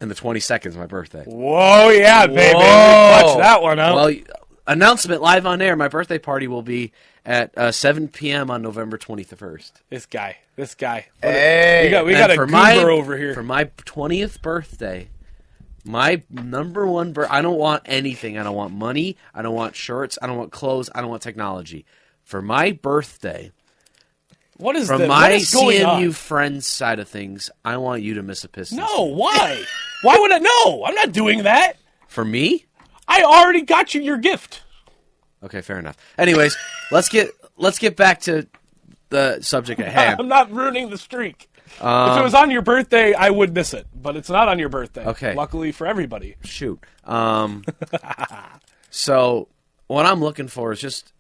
and the 22nd is my birthday. Whoa, yeah, baby. Watch that one out. Well, announcement live on air. My birthday party will be at 7 p.m. on November 21st. This guy. Hey. We got a goober over here. For my 20th birthday, my number one I don't want anything. I don't want money. I don't want shirts. I don't want clothes. I don't want technology. For my birthday, what is from my CMU friends side of things, I want you to miss a Pistons. No, why? Why would I? No, I'm not doing that. For me? I already got you your gift. Okay, fair enough. Anyways, let's get back to the subject at hand. I'm not ruining the streak. If it was on your birthday, I would miss it, but it's not on your birthday. Okay. Luckily for everybody. Shoot. So what I'm looking for is just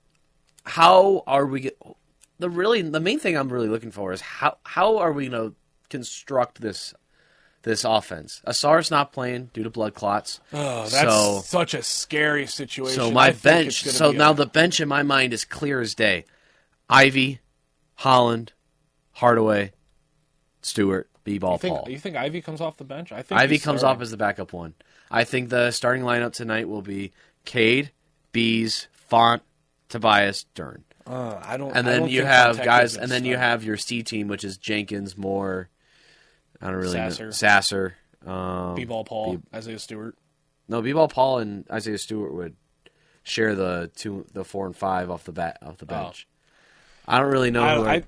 how are we the main thing I'm really looking for is how are we going to construct this this offense. Asar's not playing due to blood clots. Oh, that's such a scary situation. So my bench. So now the bench in my mind is clear as day. Ivy, Holland, Hardaway, Stewart, B-ball, Paul. You think Ivy comes off the bench? I think Ivy comes off as the backup one. I think the starting lineup tonight will be Cade, Bees, Font, Tobias, Dern. And then you have guys, and then you have your C team, which is Jenkins, Moore. I don't really know. Sasser. B-ball Paul, Isaiah Stewart. No, B-ball Paul and Isaiah Stewart would share the 4 and 5 off the bench. I don't really know.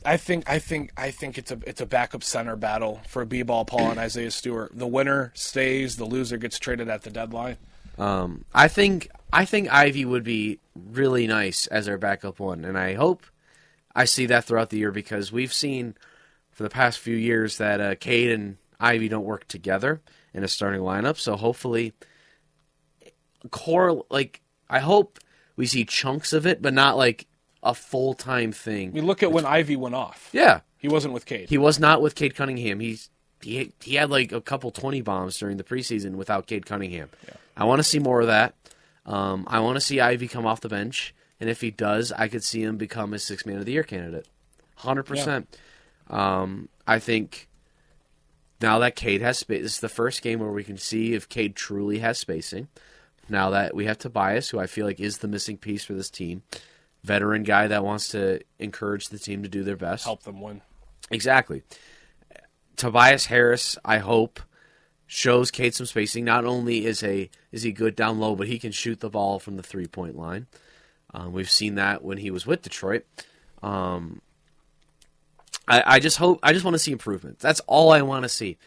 I think it's a backup center battle for B-ball Paul and Isaiah Stewart. The winner stays, the loser gets traded at the deadline. I think Ivy would be really nice as our backup one, and I hope I see that throughout the year because we've seen for the past few years that Cade and Ivy don't work together in a starting lineup. So hopefully, I hope we see chunks of it, but not like a full-time thing. You look at when Ivy went off. Yeah. He wasn't with Cade. He was not with Cade Cunningham. He had like a couple 20 bombs during the preseason without Cade Cunningham. Yeah. I want to see more of that. I want to see Ivy come off the bench, and if he does, I could see him become a 6th Man of the Year candidate. 100%. Yeah. I think now that Cade has space, this is the first game where we can see if Cade truly has spacing. Now that we have Tobias, who I feel like is the missing piece for this team, veteran guy that wants to encourage the team to do their best. Help them win. Exactly. Tobias Harris, I hope, shows Cade some spacing. Not only is he good down low, but he can shoot the ball from the 3-point line. We've seen that when he was with Detroit. I just want to see improvements. That's all I want to see.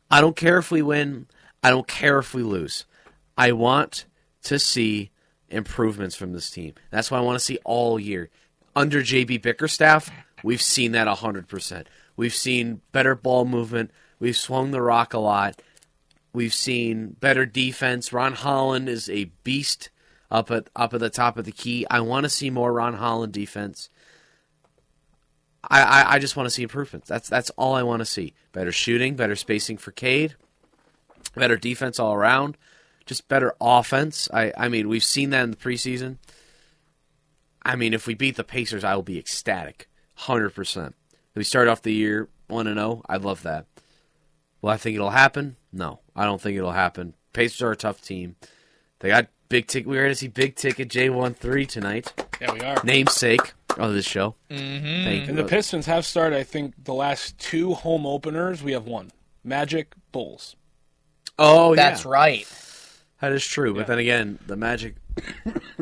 I don't care if we win. I don't care if we lose. I want to see improvements from this team. That's what I want to see all year. Under JB Bickerstaff, we've seen that 100%. We've seen better ball movement. We've swung the rock a lot. We've seen better defense. Ron Holland is a beast up at the top of the key. I want to see more Ron Holland defense. I just want to see improvements. That's all I want to see. Better shooting, better spacing for Cade, better defense all around, just better offense. I mean, we've seen that in the preseason. I mean, if we beat the Pacers, I will be ecstatic, 100%. If we start off the year 1-0, I'd love that. Will I think it'll happen? No, I don't think it'll happen. Pacers are a tough team. They got big ticket. We're going to see big ticket J13 tonight. Yeah, we are. Namesake of this show. Mm-hmm. Thank you. And the Pistons have started, I think, the last 2 home openers. We have one. Magic, Bulls. Oh, yeah. That's right. That is true. Yeah. But then again, the Magic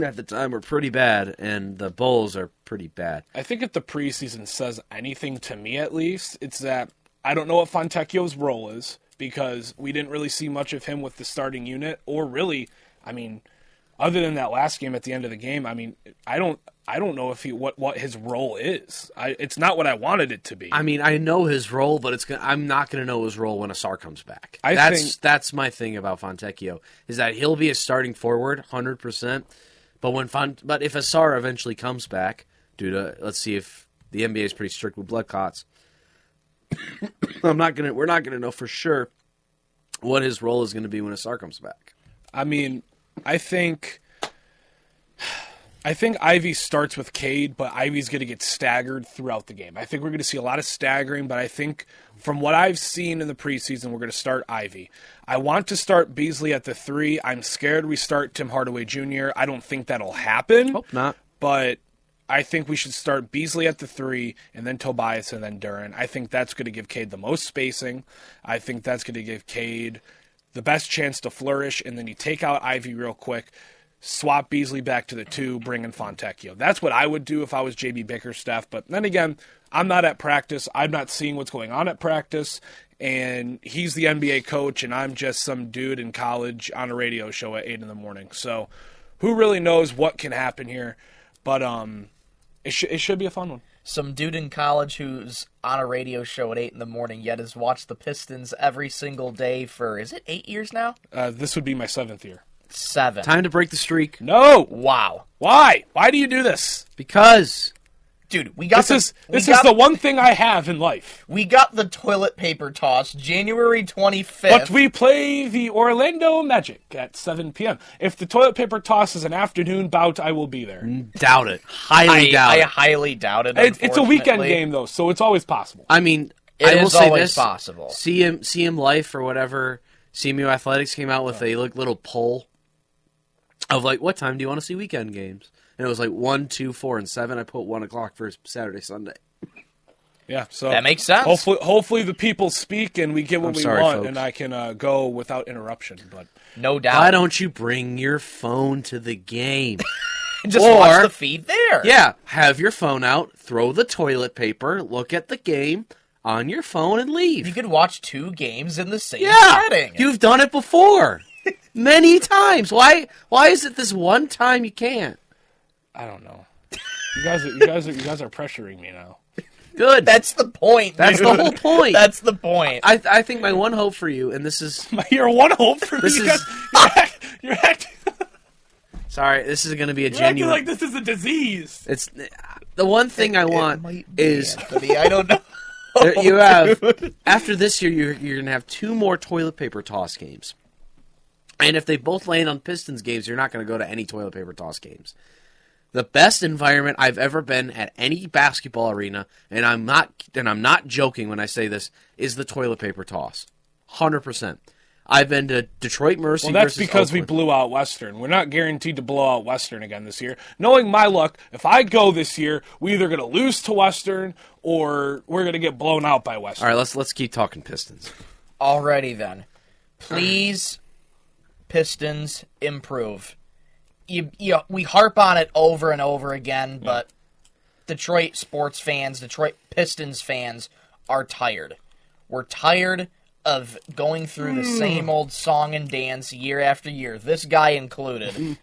at the time were pretty bad, and the Bulls are pretty bad. I think if the preseason says anything to me, at least, it's that I don't know what Fontecchio's role is because we didn't really see much of him with the starting unit, or really, I mean, other than that last game at the end of the game, I mean, I don't know if what his role is. It's not what I wanted it to be. I mean, I know his role, but I'm not going to know his role when Asar comes back. That's my thing about Fontecchio, is that he'll be a starting forward 100%. But if Asar eventually comes back, due to, let's see if the NBA is pretty strict with blood clots, we're not gonna know for sure what his role is going to be when Asar comes back. I mean, I think Ivy starts with Cade, but Ivy's going to get staggered throughout the game. I think we're going to see a lot of staggering, but I think from what I've seen in the preseason, we're going to start Ivy. I want to start Beasley at the 3. I'm scared we start Tim Hardaway Jr. I don't think that'll happen. Hope not. But I think we should start Beasley at the 3, and then Tobias, and then Duren. I think that's going to give Cade the most spacing. I think that's going to give Cade the best chance to flourish, and then you take out Ivy real quick, swap Beasley back to the 2, bring in Fontecchio. That's what I would do if I was JB Bickerstaff. But then again, I'm not at practice. I'm not seeing what's going on at practice. And he's the NBA coach, and I'm just some dude in college on a radio show at 8 in the morning. So who really knows what can happen here? But it should be a fun one. Some dude in college who's on a radio show at 8 in the morning, yet has watched the Pistons every single day for, is it 8 years now? This would be my 7th year. 7. Time to break the streak. No. Wow. Why? Why do you do this? Because Dude, we got This is the one thing I have in life. We got the toilet paper toss January 25th. But we play the Orlando Magic at 7 p.m. If the toilet paper toss is an afternoon bout, I will be there. Doubt it. Highly doubt I it. highly doubt it. It's a weekend game, though, so it's always possible. I mean, It I will is say always this. possible. CM Life or whatever, CMU Athletics came out with a little poll of like, what time do you want to see weekend games? And it was like 1, 2, 4, and 7. I put 1 o'clock for Saturday, Sunday. Yeah, so That makes sense. Hopefully the people speak and we get what we sorry, want, folks. and I can go without interruption. But No doubt. Why don't you bring your phone to the game? just or- watch the feed there? Yeah, have your phone out, throw the toilet paper, look at the game on your phone, and leave. You could watch 2 games in the same Yeah, setting. you've done it before. Many times. Why is it this one time you can't? I don't know. You guys are pressuring me now. Good. That's the point. That's dude. the whole point. That's the point. I think my one hope for you, and this is You're one hope for me. This You is- guys, you're acting sorry, this is going to be a You're acting genuine. like this is a disease. It's the one thing I want is Anthony, I don't know. you have after this year you're going to have 2 more toilet paper toss games, and if they both land on Pistons games, you're not going to go to any toilet paper toss games. The best environment I've ever been at any basketball arena, and I'm not joking when I say this, is the toilet paper toss. 100%. I've been to Detroit Mercy. Well, that's versus because we Oakland. blew out Western. We're not guaranteed to blow out Western again this year. Knowing my luck, if I go this year, we're either going to lose to Western or we're going to get blown out by Western. All right, let's keep talking Pistons. Alrighty then. Please, Pistons, improve. We harp on it over and over again, but Detroit sports fans, Detroit Pistons fans are tired. We're tired of going through the same old song and dance year after year, this guy included.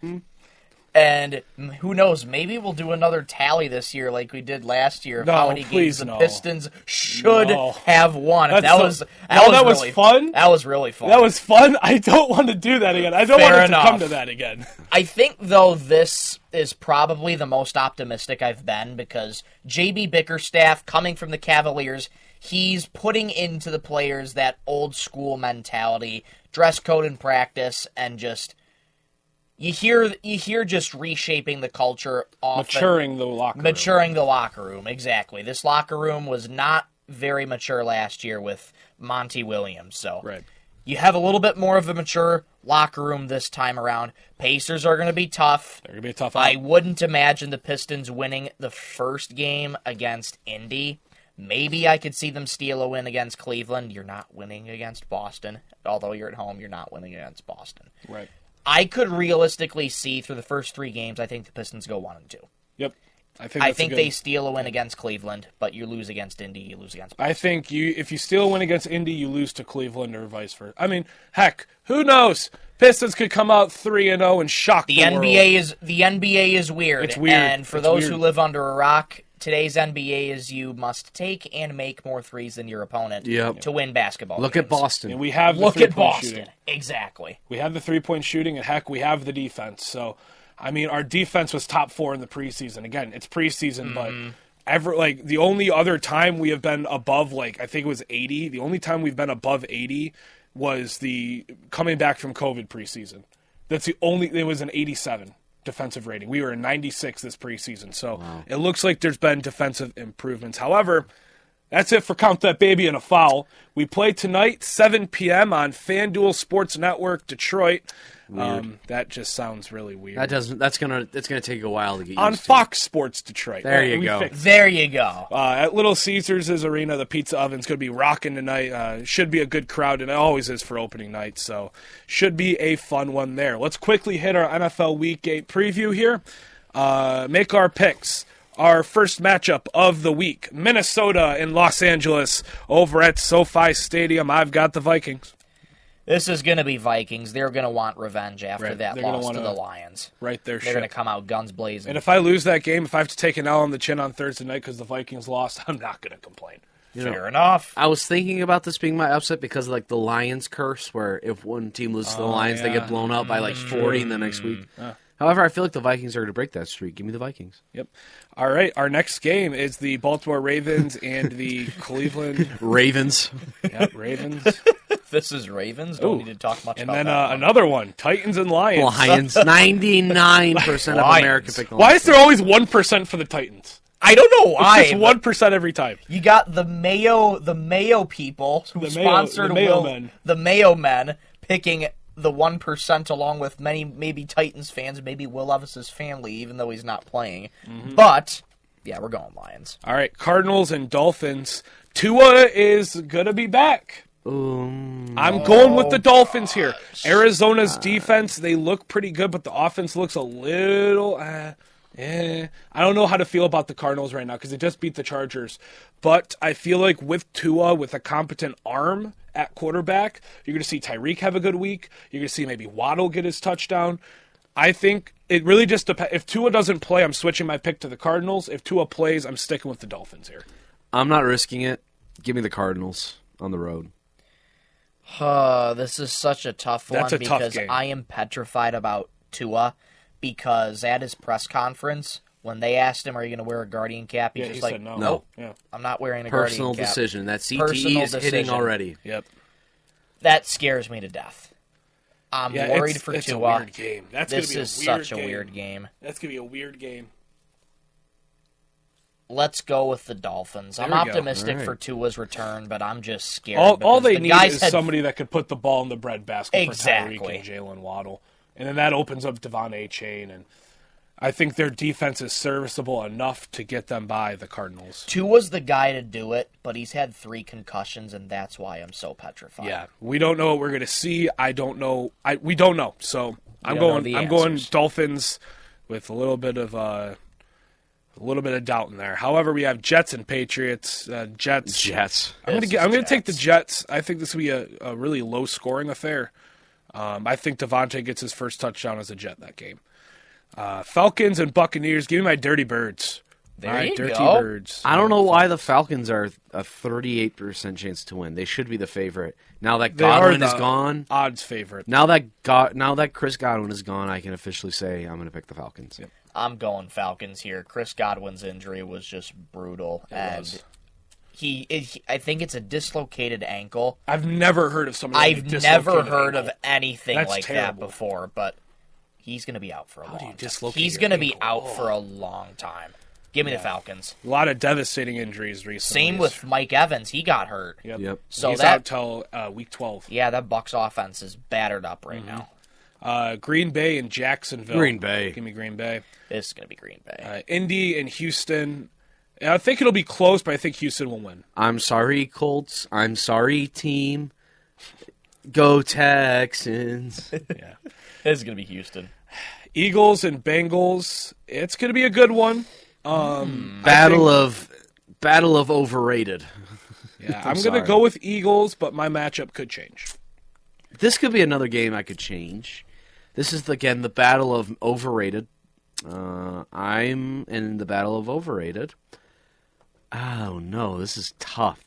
And who knows, maybe we'll do another tally this year like we did last year of No, how many please games the no. Pistons should No. have won. That's That so- was that was really fun? That was really fun. That was fun. I don't want to do that again. I don't Fair want it enough. to come to that again. I think, though, this is probably the most optimistic I've been because J.B. Bickerstaff, coming from the Cavaliers, he's putting into the players that old school mentality, dress code in practice, and just you hear just reshaping the culture, Maturing the locker room. Exactly. This locker room was not very mature last year with Monty Williams, so Right. you have a little bit more of a mature locker room this time around. Pacers are going to be tough. They're going to be a tough I out. wouldn't imagine the Pistons winning the first game against Indy. Maybe I could see them steal a win against Cleveland. You're not winning against Boston. Although you're at home, you're not winning against Boston. Right. I could realistically see through the first 3 games, I think the Pistons go 1-2. Yep. I that's think a good- they steal a win against Cleveland, but you lose against Indy, you lose against Boston. I think if you steal a win against Indy, you lose to Cleveland or vice versa. I mean, heck, who knows? Pistons could come out 3-0 and shock the world. The NBA is weird. It's weird. And for It's those weird. who live under a rock, today's NBA is you must take and make more threes than your opponent Yep. to win basketball Look games. at Boston. And we have the Look at 3-point Boston. shooting. Exactly. We have the 3-point shooting, and heck, we have the defense. So, I mean, our defense was top 4 in the preseason. Again, it's preseason, but the only other time we have been above, I think it was 80. The only time we've been above 80 was the coming back from COVID preseason. That's the only. It was an 87 defensive rating. We were a 96 this preseason. So It looks like there's been defensive improvements. However, that's it for Count That Baby and a Foul. We play tonight, 7 p.m. on FanDuel Sports Network, Detroit. That just sounds really weird. It's gonna take a while to get On used to. Fox Sports Detroit. There you We go. fixed it. There you go. At Little Caesars' arena, the pizza oven's going to be rocking tonight. Should be a good crowd, and it always is for opening night, so should be a fun one there. Let's quickly hit our NFL Week 8 preview here. Make our picks. Our first matchup of the week, Minnesota and Los Angeles over at SoFi Stadium. I've got the Vikings. This is going to be Vikings. They're going to want revenge after Right. that They're gonna loss to wanna the Lions. Right there, They're going to come out guns blazing. And if I lose that game, if I have to take an L on the chin on Thursday night because the Vikings lost, I'm not going to complain. Fair enough. I was thinking about this being my upset because of the Lions curse, where if one team loses to the Lions, they get blown out by 40 in the next week. However, I feel like the Vikings are going to break that streak. Give me the Vikings. Yep. All right. Our next game is the Baltimore Ravens and the Cleveland Ravens. Yep, Ravens. This is Ravens. Don't need to talk much And about then that one. another one, Titans and Lions. Lions. 99% of Lions. America pick the Why Lions. is there always 1% for the Titans? I don't know why. It's just 1% every time. You got the Mayo people who sponsored the Mayo men. the Mayo men picking the 1% along with many maybe Titans fans, maybe Will Levis's family, even though he's not playing. But yeah, we're going Lions. All right, Cardinals and Dolphins. Tua is going to be back. I'm going with the Dolphins here. Arizona's defense, they look pretty good, but the offense looks a little... I don't know how to feel about the Cardinals right now because they just beat the Chargers. But I feel like with Tua, with a competent arm at quarterback, you're going to see Tyreek have a good week. You're going to see maybe Waddle get his touchdown. I think it really just depends. If Tua doesn't play, I'm switching my pick to the Cardinals. If Tua plays, I'm sticking with the Dolphins here. I'm not risking it. Give me the Cardinals on the road. This is such a tough one That's a tough because game. I am petrified about Tua because at his press conference, when they asked him, are you going to wear a Guardian cap? He's Yeah, just he like, said no. nope, Yeah. I'm not wearing a Personal Guardian cap. decision. That CTE Personal is hitting decision. already. Yep. That scares me to death. I'm Yeah, worried it's for a Tua. weird game. That's This gonna be is a weird such a game. weird game. That's going to be a weird game. Let's go with the Dolphins. I'm we go. optimistic All right. for Tua's return, but I'm just scared. All because they the need guys is had- somebody that could put the ball in the breadbasket Exactly. for Tyreek and Jalen Waddle. And then that opens up Devon A-Chain. And I think their defense is serviceable enough to get them by the Cardinals. Tua's the guy to do it, but he's had 3 concussions, and that's why I'm so petrified. Yeah, we don't know what we're going to see. I don't know. We don't know. So I'm don't know going. the I'm going answers. Dolphins with a little bit of doubt in there. However, we have Jets and Patriots. Jets. I'm This going to is take the Jets. Jets. I think this will be a really low scoring affair. I think Devontae gets his first touchdown as a Jet that game. Falcons and Buccaneers. Give me my Dirty Birds. There All right, you Dirty go. Birds. I don't know why the Falcons are a 38% chance to win. They should be the favorite. Now that They are Godwin is the gone, odds favorite. now that Chris Godwin is gone, I can officially say I'm going to pick the Falcons. Yep. I'm going Falcons here. Chris Godwin's injury was just brutal, was. I think it's a dislocated ankle. I've never heard of somebody. with a I've never dislocated heard ankle. of anything That's like terrible. that before, but he's going to be out for a do long you time. dislocate He's your going to be ankle? out for a long time. Give me the Falcons. A lot of devastating injuries recently. Same with Mike Evans. He got hurt. Yep. So he's that- out till week 12. Yeah, that Bucs offense is battered up right now. Green Bay and Jacksonville. Green Bay. Give me Green Bay. This is going to be Green Bay. Indy and Houston. I think it'll be close, but I think Houston will win. I'm sorry, Colts. I'm sorry, team. Go Texans. Yeah. This is going to be Houston. Eagles and Bengals. It's going to be a good one. Battle of overrated. Yeah, I'm going to sorry. go with Eagles, but my matchup could change. This could be another game I could change. This is again the battle of overrated. I'm in the battle of overrated. Oh no, this is tough.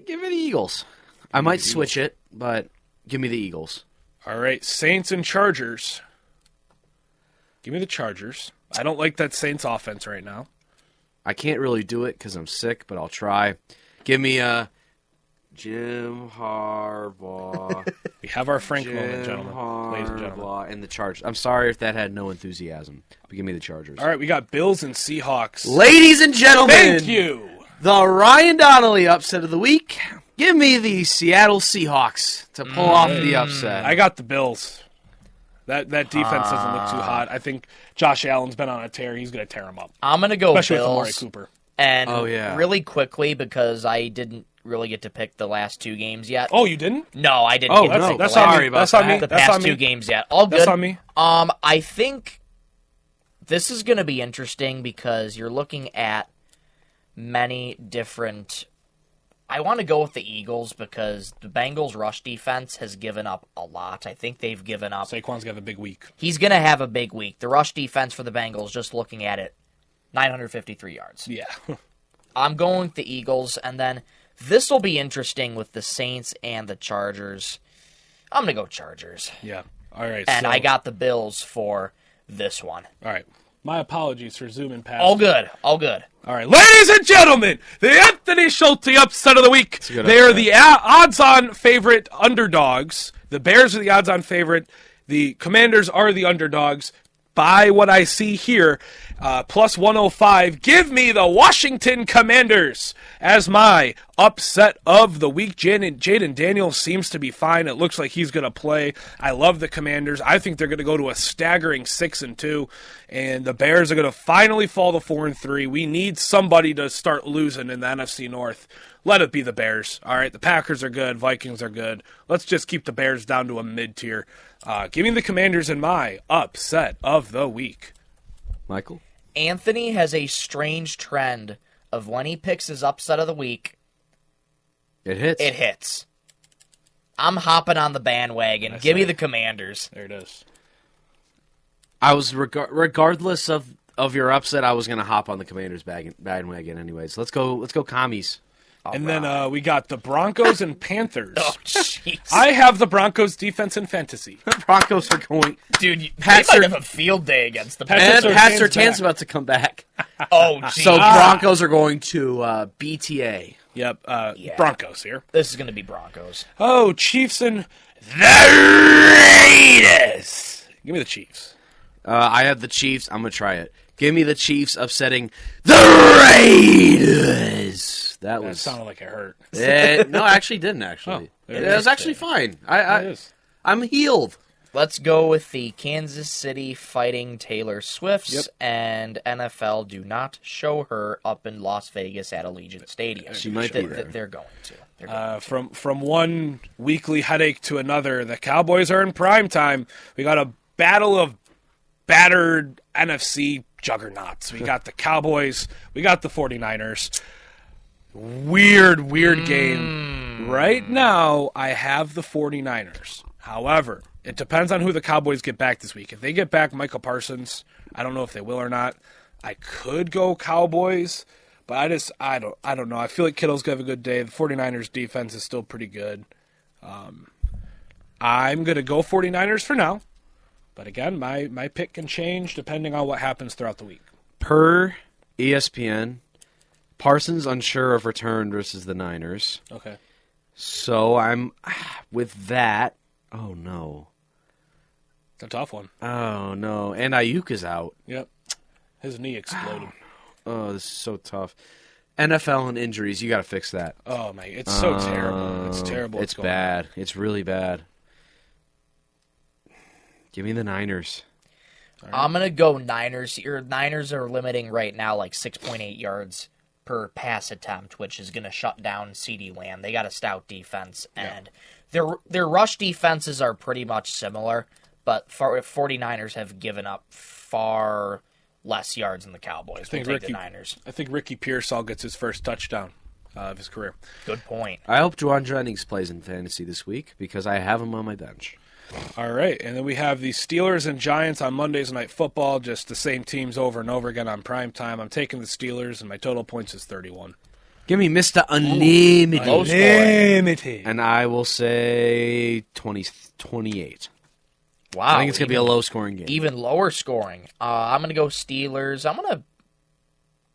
Give me the Eagles. I might switch it, but give me the Eagles. All right, Saints and Chargers. Give me the Chargers. I don't like that Saints offense right now. I can't really do it because I'm sick, but I'll try. Give me Jim Harbaugh. We have our Frank moment, Jim gentlemen. Ladies and gentlemen. Harbaugh and the Chargers. I'm sorry if that had no enthusiasm, but give me the Chargers. All right, we got Bills and Seahawks. Ladies and gentlemen, Thank you. the Ryan Donnelly upset of the week. Give me the Seattle Seahawks to pull off the upset. I got the Bills. That defense doesn't look too hot. I think Josh Allen's been on a tear. He's going to tear him up, I'm going to go especially with Amari Bills. Cooper. And Oh, yeah. really quickly, because I didn't really get to pick the last 2 games yet. Oh, you didn't? No, I didn't Oh, get to no, pick That's the on last, Sorry me. about That's on me. that. the That's past on 2 me. games yet. All good. That's on me. I think this is going to be interesting because you're looking at many different... I want to go with the Eagles because the Bengals' rush defense has given up a lot. I think they've given up. Saquon's going to have a big week. He's going to have a big week. The rush defense for the Bengals, just looking at it, 953 yards. Yeah. I'm going with the Eagles, and then this will be interesting with the Saints and the Chargers. I'm going to go Chargers. Yeah. All right. And I got the Bills for this one. All right. My apologies for zooming past. All good. All good. All right. Ladies and gentlemen, the Anthony Schulte upset of the week. They are the odds-on favorite underdogs. The Bears are the odds-on favorite. The Commanders are the underdogs. By what I see here, plus 105. Give me the Washington Commanders as my upset of the week. Jaden Daniels seems to be fine. It looks like he's going to play. I love the Commanders. I think they're going to go to a staggering 6-2, and the Bears are going to finally fall to 4-3. We need somebody to start losing in the NFC North. Let it be the Bears. All right, the Packers are good. Vikings are good. Let's just keep the Bears down to a mid-tier. Give me the Commanders in my upset of the week. Michael? Anthony has a strange trend of when he picks his upset of the week, It hits. it hits. I'm hopping on the bandwagon. Give me the Commanders. There it is. I was, regardless of your upset, I was going to hop on the Commanders bandwagon anyways. Let's go commies. And then we got the Broncos and Panthers. Oh, jeez. I have the Broncos defense in fantasy. Broncos are going. Dude, they Pat might have a field day against the And Surtain's Pat back. Surtain's about to come back. Oh, jeez. So Broncos are going to BTA. Yep, Yeah. Broncos here. This is going to be Broncos. Oh, Chiefs and the Raiders. Give me the Chiefs. I have the Chiefs. I'm going to try it. Give me the Chiefs upsetting the Raiders. That That was... sounded like it hurt. No, I actually didn't, actually. Oh, it was actually fine. It is. I'm healed. Let's go with the Kansas City Fighting Taylor Swifts, Yep. and NFL do not show her up in Las Vegas at Allegiant Stadium. She might be there. They're going to. They're going From one weekly headache to another, the Cowboys are in prime time. We got a battle of battered NFC juggernauts. We got the Cowboys. We got the 49ers. Weird game. Right now, I have the 49ers. However, it depends on who the Cowboys get back this week. If they get back Michael Parsons, I don't know if they will or not. I could go Cowboys, but I don't know. I feel like Kittle's going to have a good day. The 49ers defense is still pretty good. I'm going to go 49ers for now. But again, my pick can change depending on what happens throughout the week. Per ESPN, Parsons unsure of return versus the Niners. Okay. So I'm with that. Oh, no. It's a tough one. Oh, no. And Ayuk is out. Yep. His knee exploded. Oh, this is so tough. NFL and injuries, you got to fix that. Oh, my. It's so terrible. It's terrible. It's bad. It's really bad. Give me the Niners. I'm going to go Niners. Your Niners are limiting right now like 6.8 yards per pass attempt, which is going to shut down CeeDee Lamb. They got a stout defense, and their rush defenses are pretty much similar, but 49ers have given up far less yards than the Cowboys. I The Niners. I think Ricky Pearsall gets his first touchdown of his career. Good point. I hope Juwan Jennings plays in fantasy this week because I have him on my bench. All right, and then we have the Steelers and Giants on Mondays Night Football, just the same teams over and over again on prime time. I'm taking the Steelers, and my total points is 31. Give me Mr. Unlimited. Low scoring. And I will say 28. Wow. I think it's going to be a low-scoring game. Even lower scoring. I'm going to go Steelers. I'm going to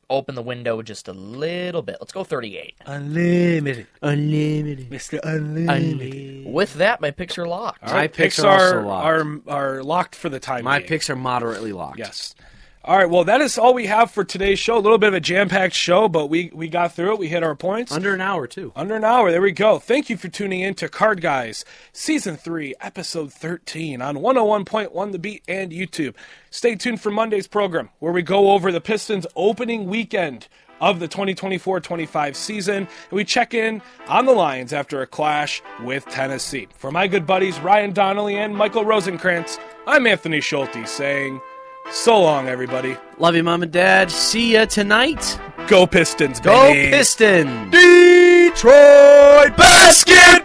open the window just a little bit. Let's go 38. Unlimited. Mr. Unlimited. With that, my picks are locked. All right, My picks are also locked. are locked for the time My being. picks are moderately locked. Yes. All right, well, that is all we have for today's show. A little bit of a jam-packed show, but we got through it. We hit our points. Under an hour, too. Under an hour. There we go. Thank you for tuning in to Card Guys, Season 3, Episode 13 on 101.1 The Beat and YouTube. Stay tuned for Monday's program, where we go over the Pistons' opening weekend of the 2024-25 season, and we check in on the Lions after a clash with Tennessee. For my good buddies Ryan Donnelly and Michael Rosenkranz, I'm Anthony Schulte saying, so long, everybody. Love you, Mom and Dad. See ya tonight. Go Pistons, Go baby. Pistons! Detroit basketball!